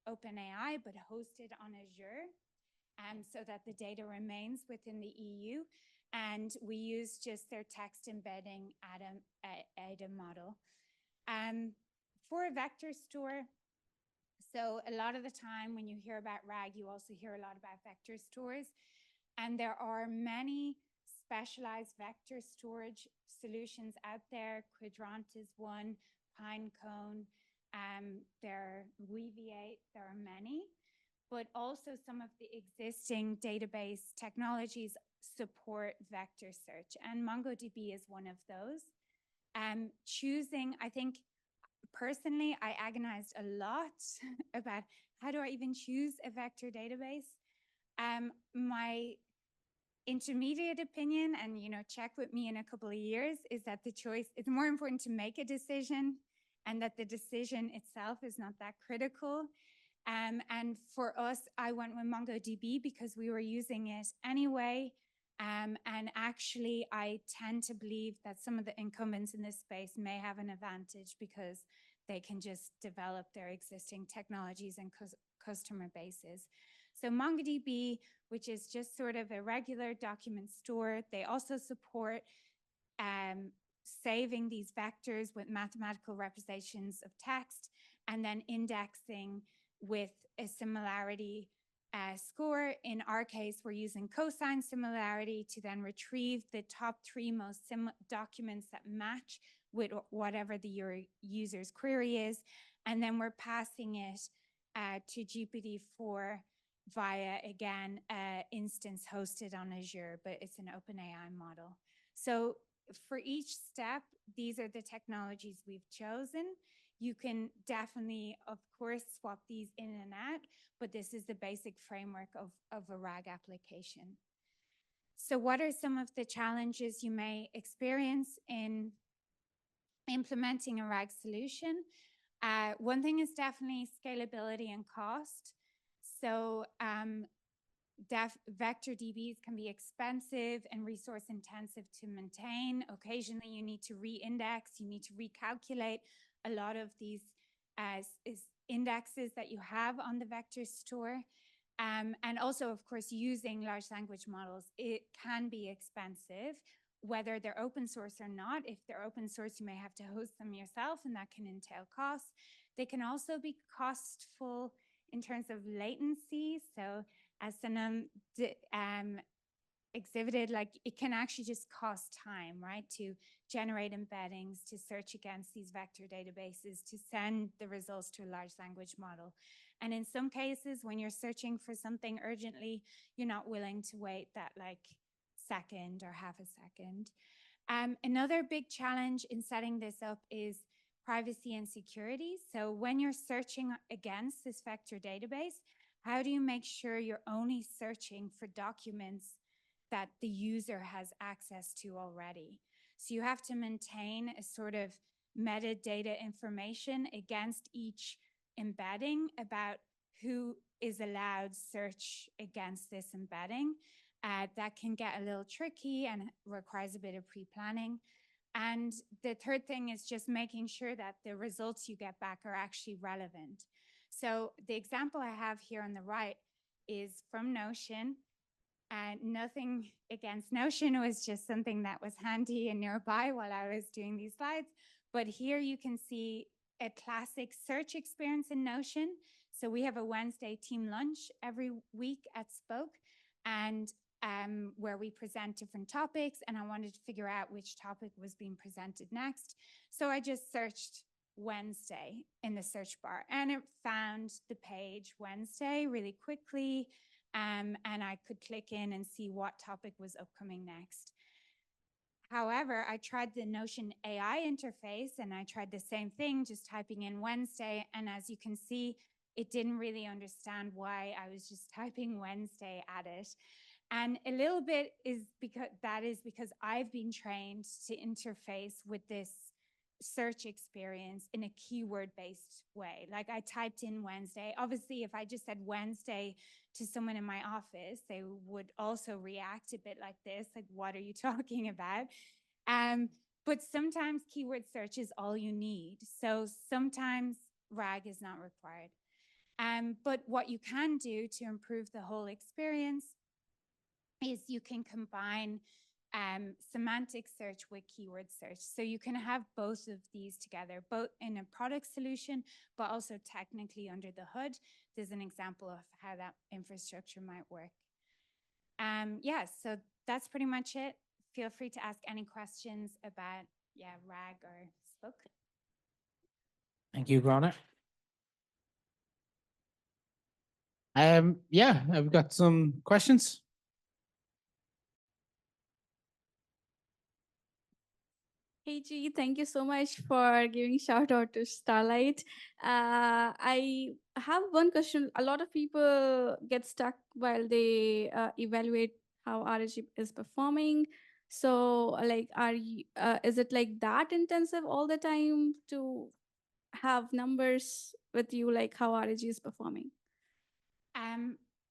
OpenAI, but hosted on Azure, so that the data remains within the EU. And we use just their text embedding ADA model. For a vector store, so a lot of the time when you hear about RAG, you also hear a lot about vector stores. And there are many specialized vector storage solutions out there. Quadrant is one, Pinecone, there are Weaviate, there are many. But also some of the existing database technologies support vector search. And MongoDB is one of those. Choosing, I think, personally, I agonized a lot about how do I even choose a vector database. My intermediate opinion, and check with me in a couple of years, is that it's more important to make a decision, and that the decision itself is not that critical. And for us, I went with MongoDB because we were using it anyway. And actually, I tend to believe that some of the incumbents in this space may have an advantage because they can just develop their existing technologies and customer bases. So MongoDB, which is just sort of a regular document store, they also support saving these vectors with mathematical representations of text and then indexing with a similarity score. In our case, we're using cosine similarity to then retrieve the top 3 most documents that match with whatever your user's query is. And then we're passing it to GPT-4 via, again, instance hosted on Azure, but it's an OpenAI model. So for each step, these are the technologies we've chosen. You can definitely, of course, swap these in and out, but this is the basic framework of a RAG application. So what are some of the challenges you may experience in implementing a RAG solution? One thing is definitely scalability and cost. So vector DBs can be expensive and resource intensive to maintain. Occasionally, you need to re-index, you need to recalculate a lot of these indexes that you have on the vector store. And also, of course, using large language models, it can be expensive, whether they're open source or not. If they're open source, you may have to host them yourself, and that can entail costs. They can also be costful in terms of latency. So as Sonam exhibited, like, it can actually just cost time, right, to generate embeddings, to search against these vector databases, to send the results to a large language model. And in some cases, when you're searching for something urgently, you're not willing to wait that second or half a second. Another big challenge in setting this up is privacy and security. So when you're searching against this vector database, how do you make sure you're only searching for documents that the user has access to already? So you have to maintain a sort of metadata information against each embedding about who is allowed search against this embedding. That can get a little tricky and requires a bit of pre-planning. And the third thing is just making sure that the results you get back are actually relevant. So the example I have here on the right is from Notion. Nothing against Notion, it was just something that was handy and nearby while I was doing these slides. But here you can see a classic search experience in Notion. So we have a Wednesday team lunch every week at Spoke, and where we present different topics, and I wanted to figure out which topic was being presented next. So I just searched Wednesday in the search bar, and it found the page Wednesday really quickly, and I could click in and see what topic was upcoming next. However, I tried the Notion AI interface, and I tried the same thing, just typing in Wednesday, and as you can see, it didn't really understand why I was just typing Wednesday at it. And a little bit is because I've been trained to interface with this search experience in a keyword-based way. Like, I typed in Wednesday. Obviously, if I just said Wednesday to someone in my office, they would also react a bit like this, like, what are you talking about? But sometimes keyword search is all you need. So sometimes RAG is not required. But what you can do to improve the whole experience is you can combine semantic search with keyword search. So you can have both of these together, both in a product solution, but also technically under the hood. There's an example of how that infrastructure might work. Yeah, so that's pretty much it. Feel free to ask any questions about, RAG or Spoke. Thank you, Gráinne. I've got some questions. Hey G, thank you so much for giving shout out to Starlight. I have one question. A lot of people get stuck while they evaluate how RSG is performing. So, like, is it like that intensive all the time to have numbers with you, like how RSG is performing?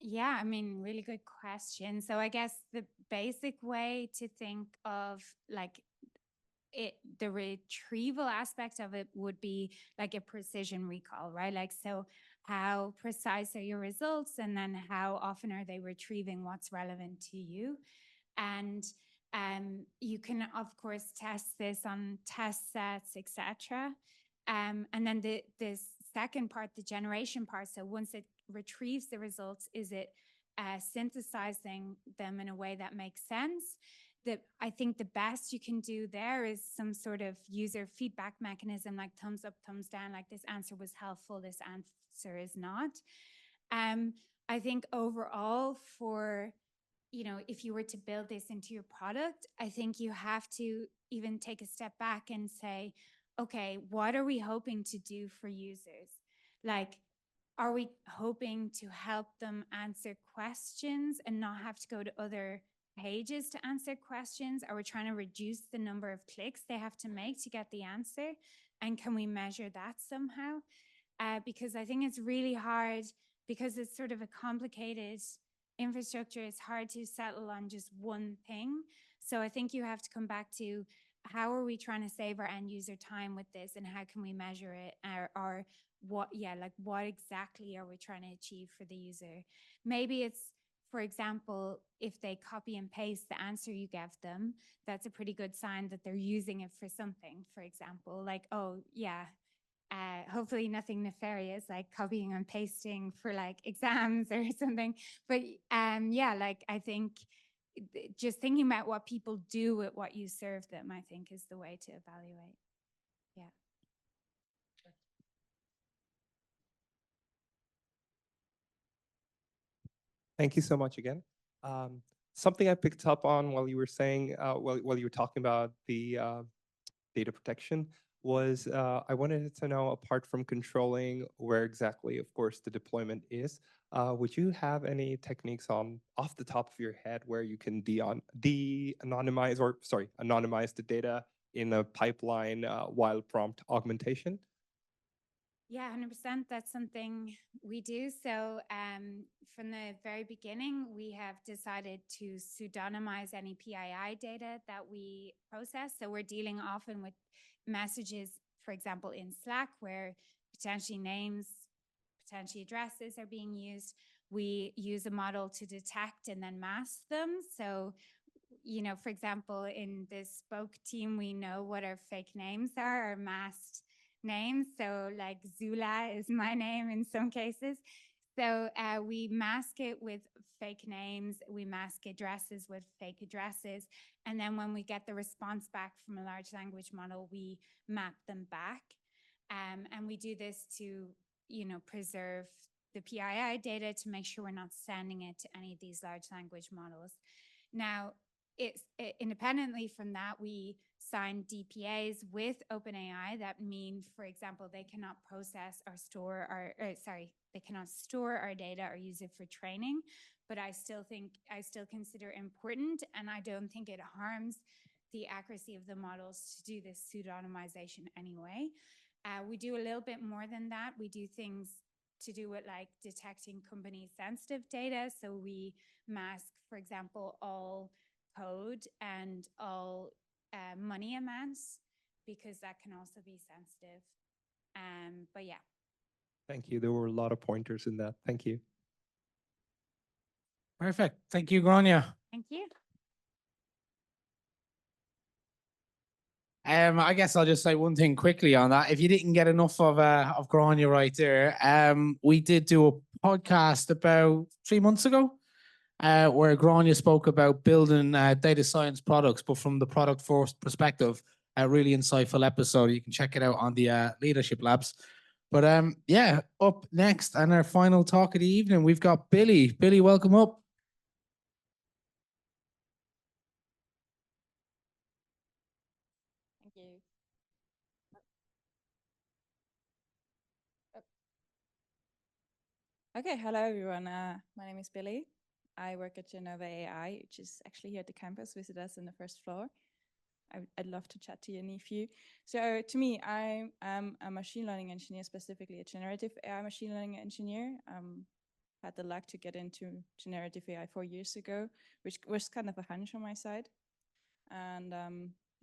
Yeah, I mean, really good question. So I guess the basic way to think of like the retrieval aspect of it would be like a precision recall, right? Like, so how precise are your results, and then how often are they retrieving what's relevant to you? And you can, of course, test this on test sets, etc. And then the second part, the generation part, so once it retrieves the results, is it synthesizing them in a way that makes sense? I think the best you can do there is some sort of user feedback mechanism, like thumbs up, thumbs down, like this answer was helpful, this answer is not. I think overall for, if you were to build this into your product, I think you have to even take a step back and say, okay, what are we hoping to do for users? Like, are we hoping to help them answer questions and not have to go to other pages to answer questions? Are we trying to reduce the number of clicks they have to make to get the answer? And can we measure that somehow? Because I think it's really hard, because it's sort of a complicated infrastructure. It's hard to settle on just one thing. So I think you have to come back to, how are we trying to save our end user time with this, and how can we measure it? Or what exactly are we trying to achieve for the user? Maybe it's, for example, if they copy and paste the answer you gave them, that's a pretty good sign that they're using it for something. For example, like, oh yeah, hopefully nothing nefarious like copying and pasting for like exams or something. But yeah, like I think just thinking about what people do with what you serve them, I think, is the way to evaluate. Yeah. Thank you so much again. Something I picked up on while you were saying, while you were talking about the data protection was, I wanted to know, apart from controlling where exactly, of course, the deployment is, would you have any techniques off the top of your head where you can anonymize the data in a pipeline while prompt augmentation? Yeah, 100%. That's something we do. So from the very beginning, we have decided to pseudonymize any PII data that we process. So we're dealing often with messages, for example, in Slack, where potentially names, potentially addresses are being used. We use a model to detect and then mask them. So, for example, in this Spoke team, we know what our fake names are, our masked names. So like Zula is my name in some cases. So we mask it with fake names. We mask addresses with fake addresses. And then when we get the response back from a large language model, we map them back. And we do this to, preserve the PII data to make sure we're not sending it to any of these large language models. Now, independently from that, we sign DPAs with OpenAI that mean, for example, they cannot process or store they cannot store our data or use it for training. But I still consider important, and I don't think it harms the accuracy of the models to do this pseudonymization anyway. We do a little bit more than that. We do things to do with like detecting company sensitive data. So we mask, for example, all code and all money amounts, because that can also be sensitive. But yeah. Thank you. There were a lot of pointers in that. Thank you. Perfect. Thank you, Gráinne. Thank you. I guess I'll just say one thing quickly on that. If you didn't get enough of Gráinne right there, we did do a podcast about 3 months ago, where Gráinne spoke about building data science products, but from the product first perspective. A really insightful episode. You can check it out on the Leadership Labs. But yeah, up next and our final talk of the evening, we've got Billie. Billie, welcome up. you. Okay, hello everyone. My name is Billie. I work at Genova.ai, which is actually here at the campus. Visit us on the first floor. I'd love to chat to any of you. So to me, I am a machine learning engineer, specifically a generative AI machine learning engineer. Had the luck to get into generative AI 4 years ago, which was kind of a hunch on my side. And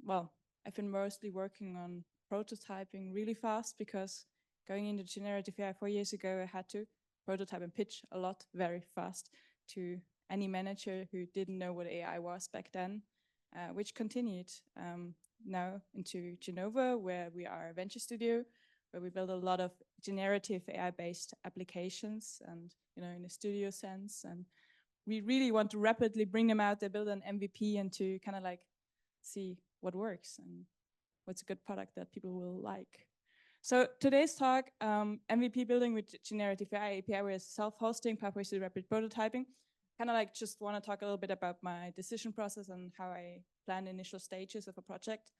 well, I've been mostly working on prototyping really fast, because going into generative AI 4 years ago, I had to prototype and pitch a lot very fast to any manager who didn't know what AI was back then, which continued now into Genova, where we are a venture studio, where we build a lot of generative AI-based applications, and in a studio sense. And we really want to rapidly bring them out. They build an MVP and to kind of like see what works and what's a good product that people will like. So today's talk, MVP building with generative AI API, we're self-hosting, pathways to rapid prototyping. Kind of like just want to talk a little bit about my decision process and how I plan initial stages of a project.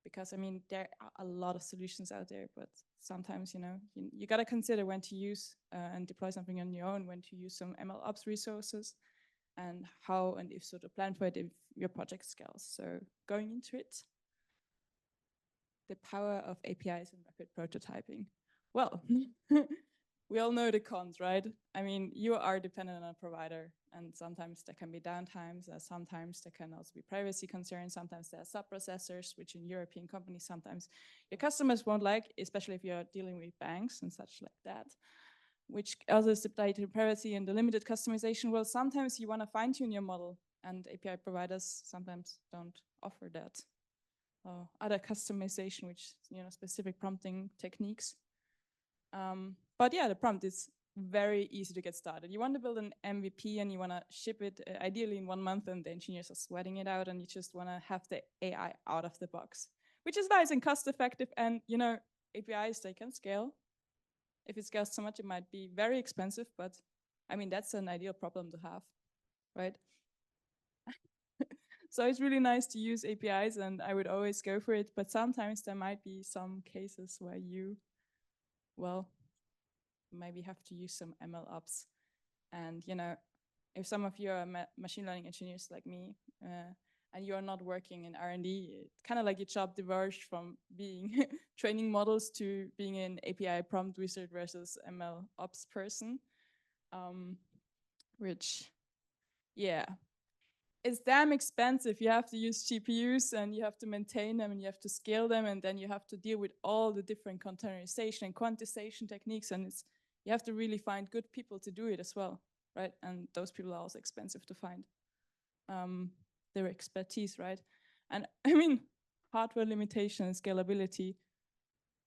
Because I mean, there are a lot of solutions out there, but sometimes, you got to consider when to use and deploy something on your own, when to use some ML ops resources, and how and if so to plan for it if your project scales. So going into it, the power of APIs and rapid prototyping. Well, we all know the cons, right? I mean, you are dependent on a provider, and sometimes there can be downtimes, sometimes there can also be privacy concerns, sometimes there are sub-processors, which in European companies, sometimes your customers won't like, especially if you're dealing with banks and such like that, which also is the data privacy and the limited customization. Well, sometimes you want to fine-tune your model, and API providers sometimes don't offer that. Other customization, which specific prompting techniques. But yeah, the prompt is very easy to get started. You want to build an MVP and you want to ship it ideally in 1 month, and the engineers are sweating it out, and you just want to have the AI out of the box, which is nice and cost effective. And APIs, they can scale. If it scales so much, it might be very expensive, but I mean, that's an ideal problem to have, right? So it's really nice to use APIs, and I would always go for it. But sometimes there might be some cases where you, well, maybe have to use some ML ops. And, if some of you are machine learning engineers like me, and you're not working in R&D, it's kind of like your job diverged from being training models to being an API prompt wizard versus ML ops person, which, yeah. It's damn expensive. You have to use GPUs, and you have to maintain them, and you have to scale them, and then you have to deal with all the different containerization and quantization techniques, and you have to really find good people to do it as well, right? And those people are also expensive to find. Their expertise, right? And I mean, hardware limitation and scalability,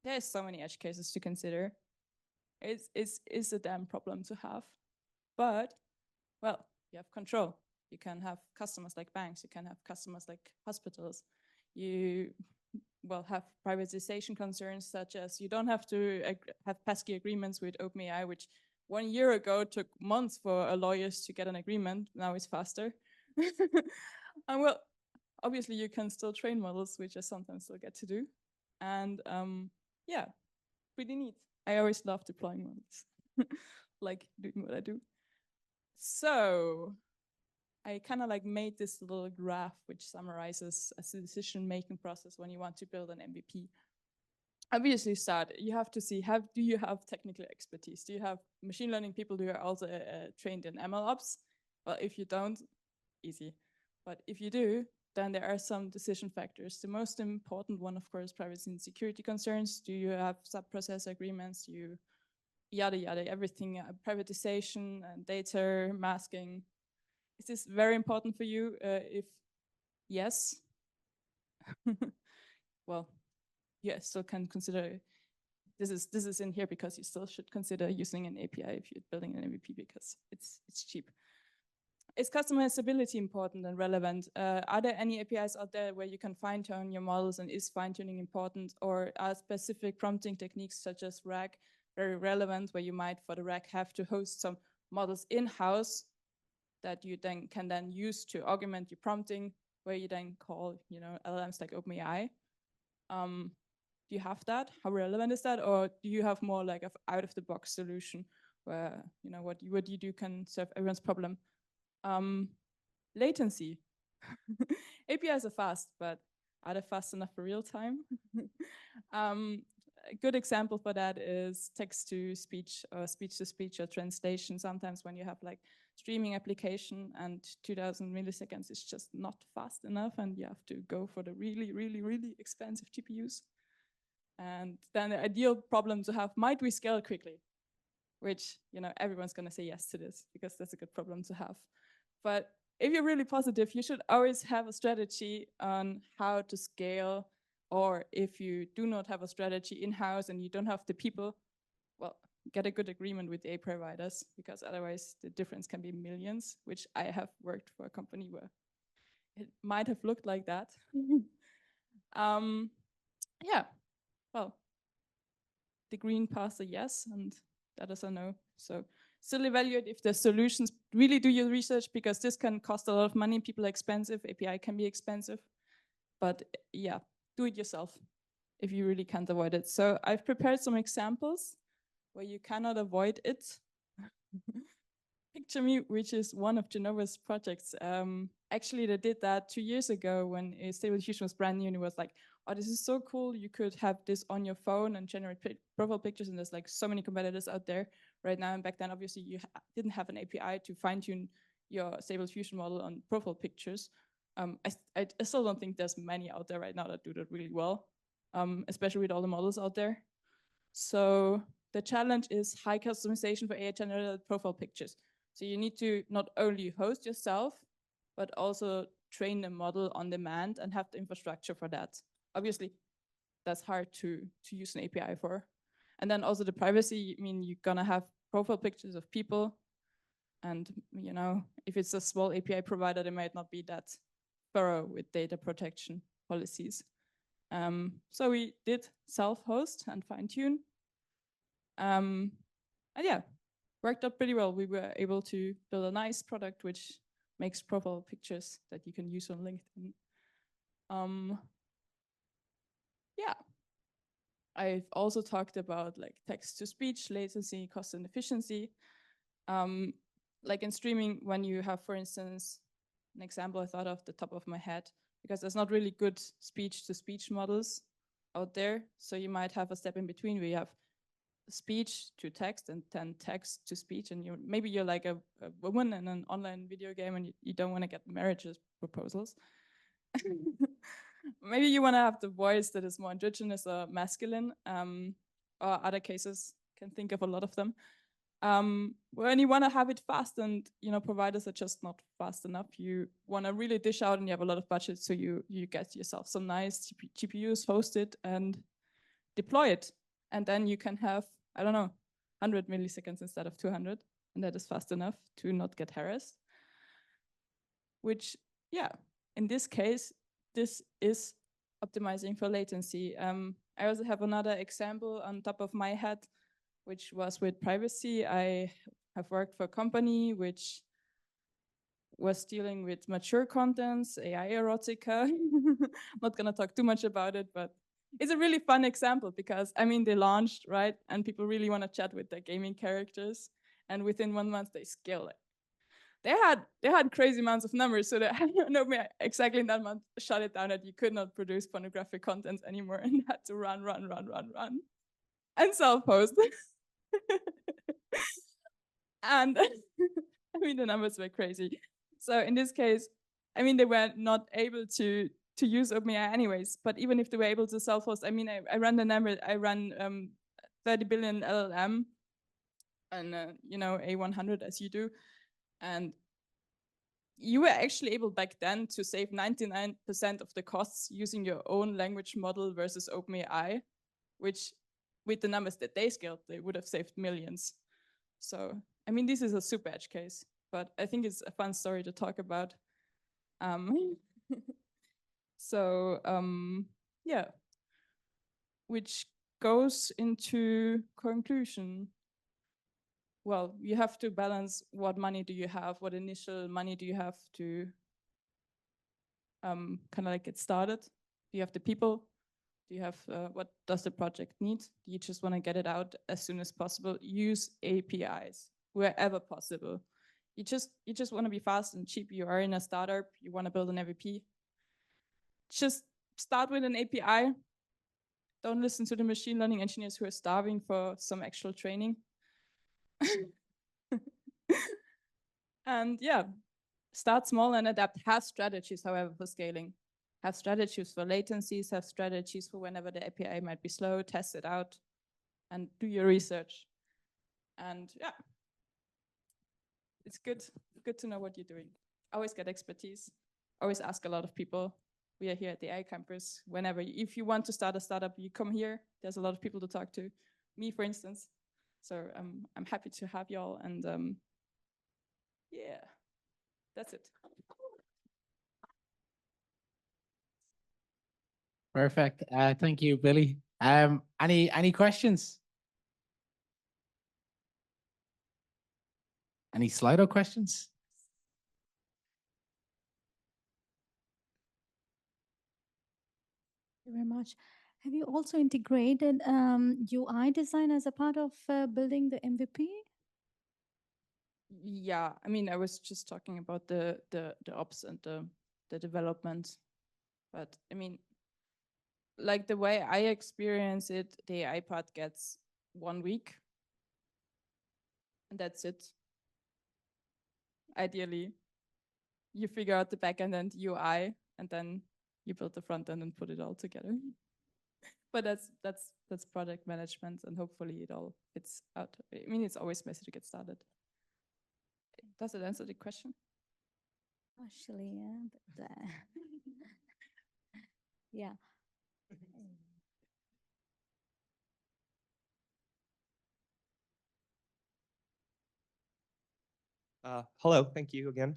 there's so many edge cases to consider. It's a damn problem to have. But, well, you have control. You can have customers like banks, you can have customers like hospitals. You have privatization concerns, such as you don't have to have pesky agreements with OpenAI, which 1 year ago took months for lawyers to get an agreement. Now it's faster. And well, obviously you can still train models, which I sometimes still get to do. And yeah, pretty neat. I always love deploying models, like doing what I do. So I kind of like made this little graph which summarizes a decision-making process when you want to build an MVP. Obviously, you have to see, do you have technical expertise? Do you have machine learning people who are also trained in ML ops? Well, if you don't, easy. But if you do, then there are some decision factors. The most important one, of course, privacy and security concerns. Do you have sub-processor agreements? Yada, yada, everything, privatization and data masking. Is this very important for you? If yes, well, you still can consider, this is in here because you still should consider using an API if you're building an MVP, because it's cheap. Is customizability important and relevant? Are there any APIs out there where you can fine-tune your models, and is fine-tuning important? Or are specific prompting techniques such as RAG very relevant, where you might for the RAG have to host some models in-house that you then can use to augment your prompting, where you then call LLMs like OpenAI? Do you have that? How relevant is that? Or do you have more like an out-of-the-box solution where, you know, what you do can solve everyone's problem? Latency. APIs are fast, but are they fast enough for real time? A good example for that is text-to-speech or speech-to-speech or translation. Sometimes when you have like streaming application and 2000 milliseconds is just not fast enough and you have to go for the really, really, really expensive GPUs. And then the ideal problem to have, might we scale quickly? Which, you know, everyone's gonna say yes to this because that's a good problem to have. But if you're really positive, you should always have a strategy on how to scale, or if you do not have a strategy in-house and you don't have the people, well, get a good agreement with the API providers, because otherwise the difference can be millions, which I have worked for a company where it might have looked like that. Yeah, well, the green paths are yes, and that is a no. So still evaluate if the solutions, really do your research, because this can cost a lot of money. People are expensive, API can be expensive, but yeah, do it yourself if you really can't avoid it. So I've prepared some examples where you cannot avoid it. Picture Me, which is one of Genova's projects. Actually, they did that 2 years ago when Stable Diffusion was brand new, and it was like, oh, this is so cool. You could have this on your phone and generate profile pictures, and there's like so many competitors out there right now. And back then, obviously, you didn't have an API to fine-tune your Stable Diffusion model on profile pictures. I still don't think there's many out there right now that do that really well, especially with all the models out there. So the challenge is high customization for AI-generated profile pictures. So you need to not only host yourself, but also train the model on demand and have the infrastructure for that. Obviously, that's hard to use an API for. And then also the privacy, I mean, you're gonna have profile pictures of people. And, you know, if it's a small API provider, they might not be that thorough with data protection policies. So we did self-host and fine-tune. And yeah, worked out pretty well. We were able to build a nice product which makes profile pictures that you can use on LinkedIn. Yeah, I've also talked about like text-to-speech, latency, cost and efficiency. Like in streaming, when you have, for instance, an example I thought of the top of my head, because there's not really good speech-to-speech models out there. So you might have a step in between where you have speech to text and then text to speech, and maybe you're like a woman in an online video game and you don't want to get marriage proposals. Maybe you want to have the voice that is more androgynous or masculine, or other cases, can think of a lot of them. When you want to have it fast, and you know, providers are just not fast enough, you want to really dish out and you have a lot of budget, so you get yourself some nice GPUs, host it and deploy it, and then you can have, I don't know, 100 milliseconds instead of 200, and that is fast enough to not get harassed. Which, yeah, in this case, this is optimizing for latency. I also have another example on top of my head, which was with privacy. I have worked for a company which was dealing with mature contents, AI erotica. Not gonna talk too much about it, but it's a really fun example because, I mean, they launched, right? And people really want to chat with their gaming characters. And within 1 month, they scale it. They had crazy amounts of numbers, so they no, exactly in that month shut it down that you could not produce pornographic content anymore and had to run, and self-host. And I mean, the numbers were crazy. So in this case, I mean, they were not able to use OpenAI anyways, but even if they were able to self-host, I mean, I ran the number, I ran 30 billion LLM and, you know, A100 as you do. And you were actually able back then to save 99% of the costs using your own language model versus OpenAI, which with the numbers that they scaled, they would have saved millions. So, I mean, this is a super edge case, but I think it's a fun story to talk about. Yeah, which goes into conclusion. Well, you have to balance what money do you have, what initial money do you have to kind of like get started. Do you have the people? Do you have, what does the project need? Do you just want to get it out as soon as possible? Use APIs wherever possible. You just want to be fast and cheap. You are in a startup, you want to build an MVP. Just start with an API. Don't listen to the machine learning engineers who are starving for some actual training. And yeah, start small and adapt. Have strategies, however, for scaling. Have strategies for latencies, have strategies for whenever the API might be slow, test it out, and do your research. And yeah, it's good to know what you're doing. Always get expertise. Always ask a lot of people. We are here at the AI Campus. Whenever, if you want to start a startup, you come here. There's a lot of people to talk to. Me, for instance. So I'm happy to have y'all. And yeah, that's it. Perfect. Thank you, Billy. Any questions? Any Slido questions? Thank you very much. Have you also integrated UI design as a part of building the MVP? Yeah, I mean, I was just talking about the ops and the development, but I mean, like the way I experience it, the AI part gets 1 week, and that's it. Ideally, you figure out the backend and UI, and then you build the front end and put it all together. But that's product management, and hopefully it all fits out. I mean, it's always messy to get started. Does it answer the question? Partially, yeah. But, yeah. Hello, thank you again.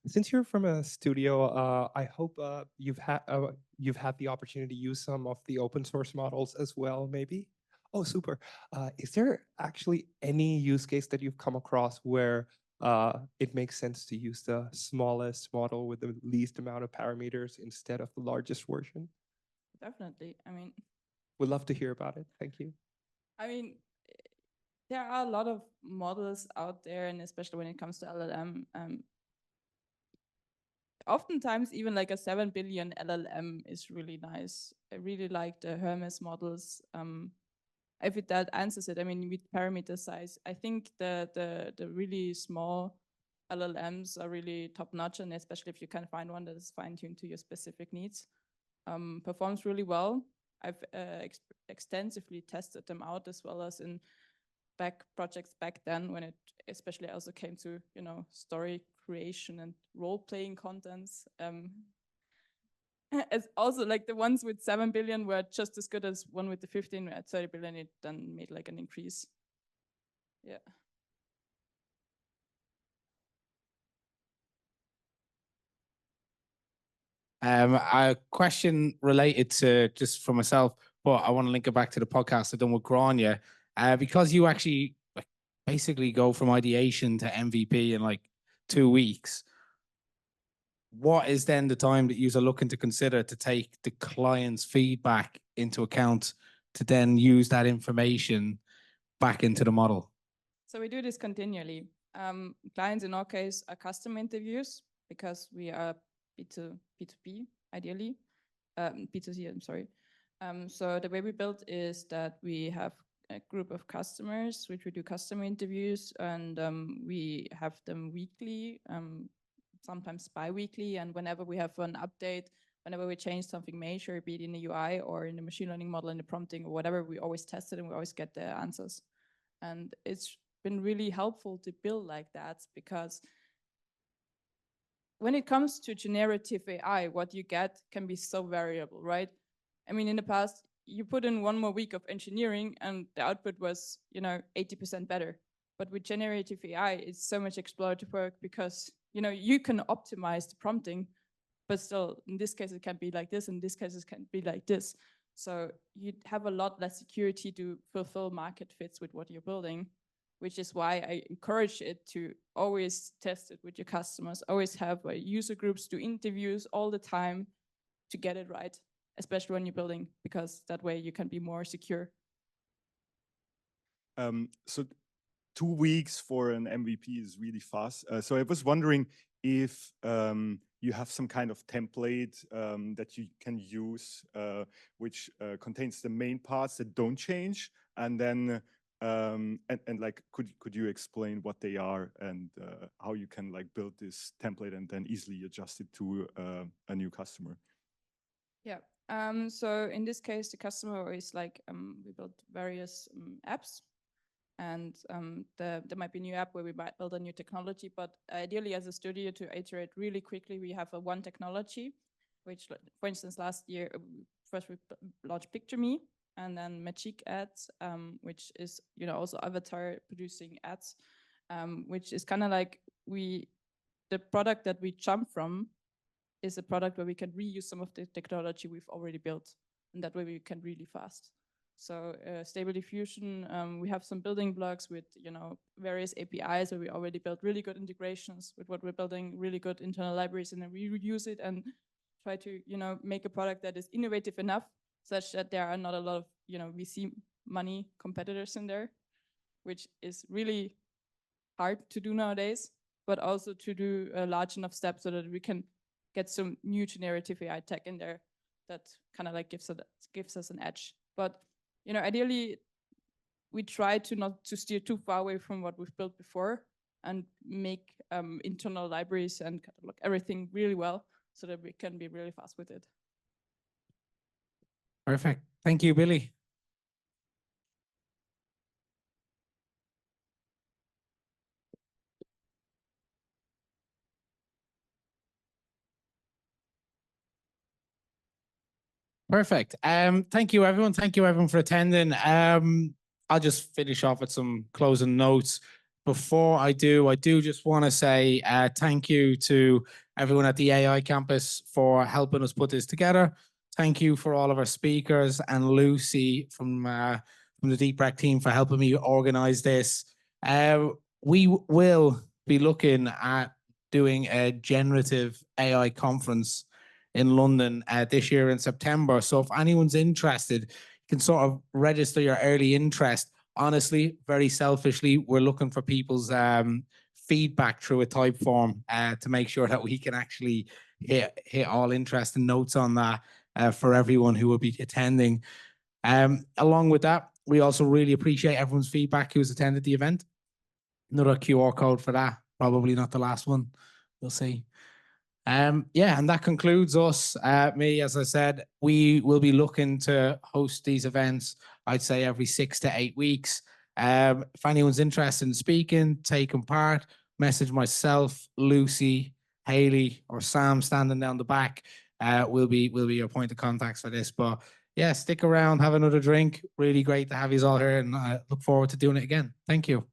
Since you're from a studio, I hope you've had the opportunity to use some of the open source models as well, maybe? Oh, super. Is there actually any use case that you've come across where it makes sense to use the smallest model with the least amount of parameters instead of the largest version? Definitely. I mean, would love to hear about it. Thank you. I mean, there are a lot of models out there, and especially when it comes to LLM, oftentimes even like a 7 billion LLM is really nice. I really like the Hermes models. If that answers it, I mean, with parameter size, I think the really small LLMs are really top notch, and especially if you can find one that is fine-tuned to your specific needs, performs really well. I've extensively tested them out, as well as in projects back then, when it especially also came to, you know, story creation and role-playing contents. As also like the ones with 7 billion were just as good as one with the 15. At 30 billion, it then made like an increase. Yeah. A question related to just for myself, but I want to link it back to the podcast I've done with Gráinne. Because you actually basically go from ideation to MVP in like 2 weeks, what is then the time that you are looking to consider to take the client's feedback into account to then use that information back into the model? So we do this continually. Clients in our case are custom interviews, because we are B2B, ideally. B2C, I'm sorry. So the way we built is that we have a group of customers, which we do custom interviews, and we have them weekly, sometimes bi-weekly, and whenever we have an update, whenever we change something major, be it in the UI or in the machine learning model, in the prompting or whatever, we always test it and we always get the answers. And it's been really helpful to build like that, because when it comes to generative AI, what you get can be so variable, right? I mean, in the past, you put in 1 more week of engineering and the output was, you know, 80% better. But with generative AI, it's so much explorative work, because, you know, you can optimize the prompting, but still, in this case, it can be like this, in this case, it can be like this. So you have a lot less security to fulfill market fits with what you're building, which is why I encourage it to always test it with your customers, always have user groups, do interviews all the time to get it right. especially when you're building, because that way you can be more secure. So 2 weeks for an MVP is really fast. So I was wondering if you have some kind of template that you can use, which contains the main parts that don't change, and then and like could you explain what they are and how you can like build this template and then easily adjust it to a new customer? Yeah. So in this case, the customer is like we built various apps. And there might be a new app where we might build a new technology, but ideally as a studio to iterate really quickly, we have one technology, which, for instance, last year, first we launched Picture Me, and then Magic Ads, which is, you know, also avatar producing ads, which is kind of like the product that we jump from is a product where we can reuse some of the technology we've already built, and that way we can really fast. So Stable Diffusion, we have some building blocks with, you know, various APIs where we already built really good integrations with what we're building, really good internal libraries, and then we reuse it and try to, you know, make a product that is innovative enough such that there are not a lot of, you know, VC money competitors in there, which is really hard to do nowadays, but also to do a large enough step so that we can get some new generative AI tech in there that kind of like gives us an edge. But you know, ideally, we try to not to steer too far away from what we've built before and make internal libraries and kind of like everything really well so that we can be really fast with it. Perfect. Thank you, Billie. Perfect. Thank you, everyone. Thank you, everyone, for attending. I'll just finish off with some closing notes. Before I do just want to say thank you to everyone at the AI Campus for helping us put this together. Thank you for all of our speakers and Lucy from the Deeprec team for helping me organize this. We will be looking at doing a generative AI conference in London this year in September. So if anyone's interested, you can sort of register your early interest. Honestly, very selfishly, we're looking for people's feedback through a type form to make sure that we can actually hit all interest and notes on that for everyone who will be attending. Along with that, we also really appreciate everyone's feedback who's attended the event. Another QR code for that, probably not the last one. We'll see. Yeah, and that concludes us. Me, as I said, we will be looking to host these events, I'd say every 6 to 8 weeks. If anyone's interested in speaking, taking part, message myself, Lucy, Haley, or Sam standing down the back. We'll be your point of contacts for this. But yeah, stick around, have another drink. Really great to have you all here, and I look forward to doing it again. Thank you.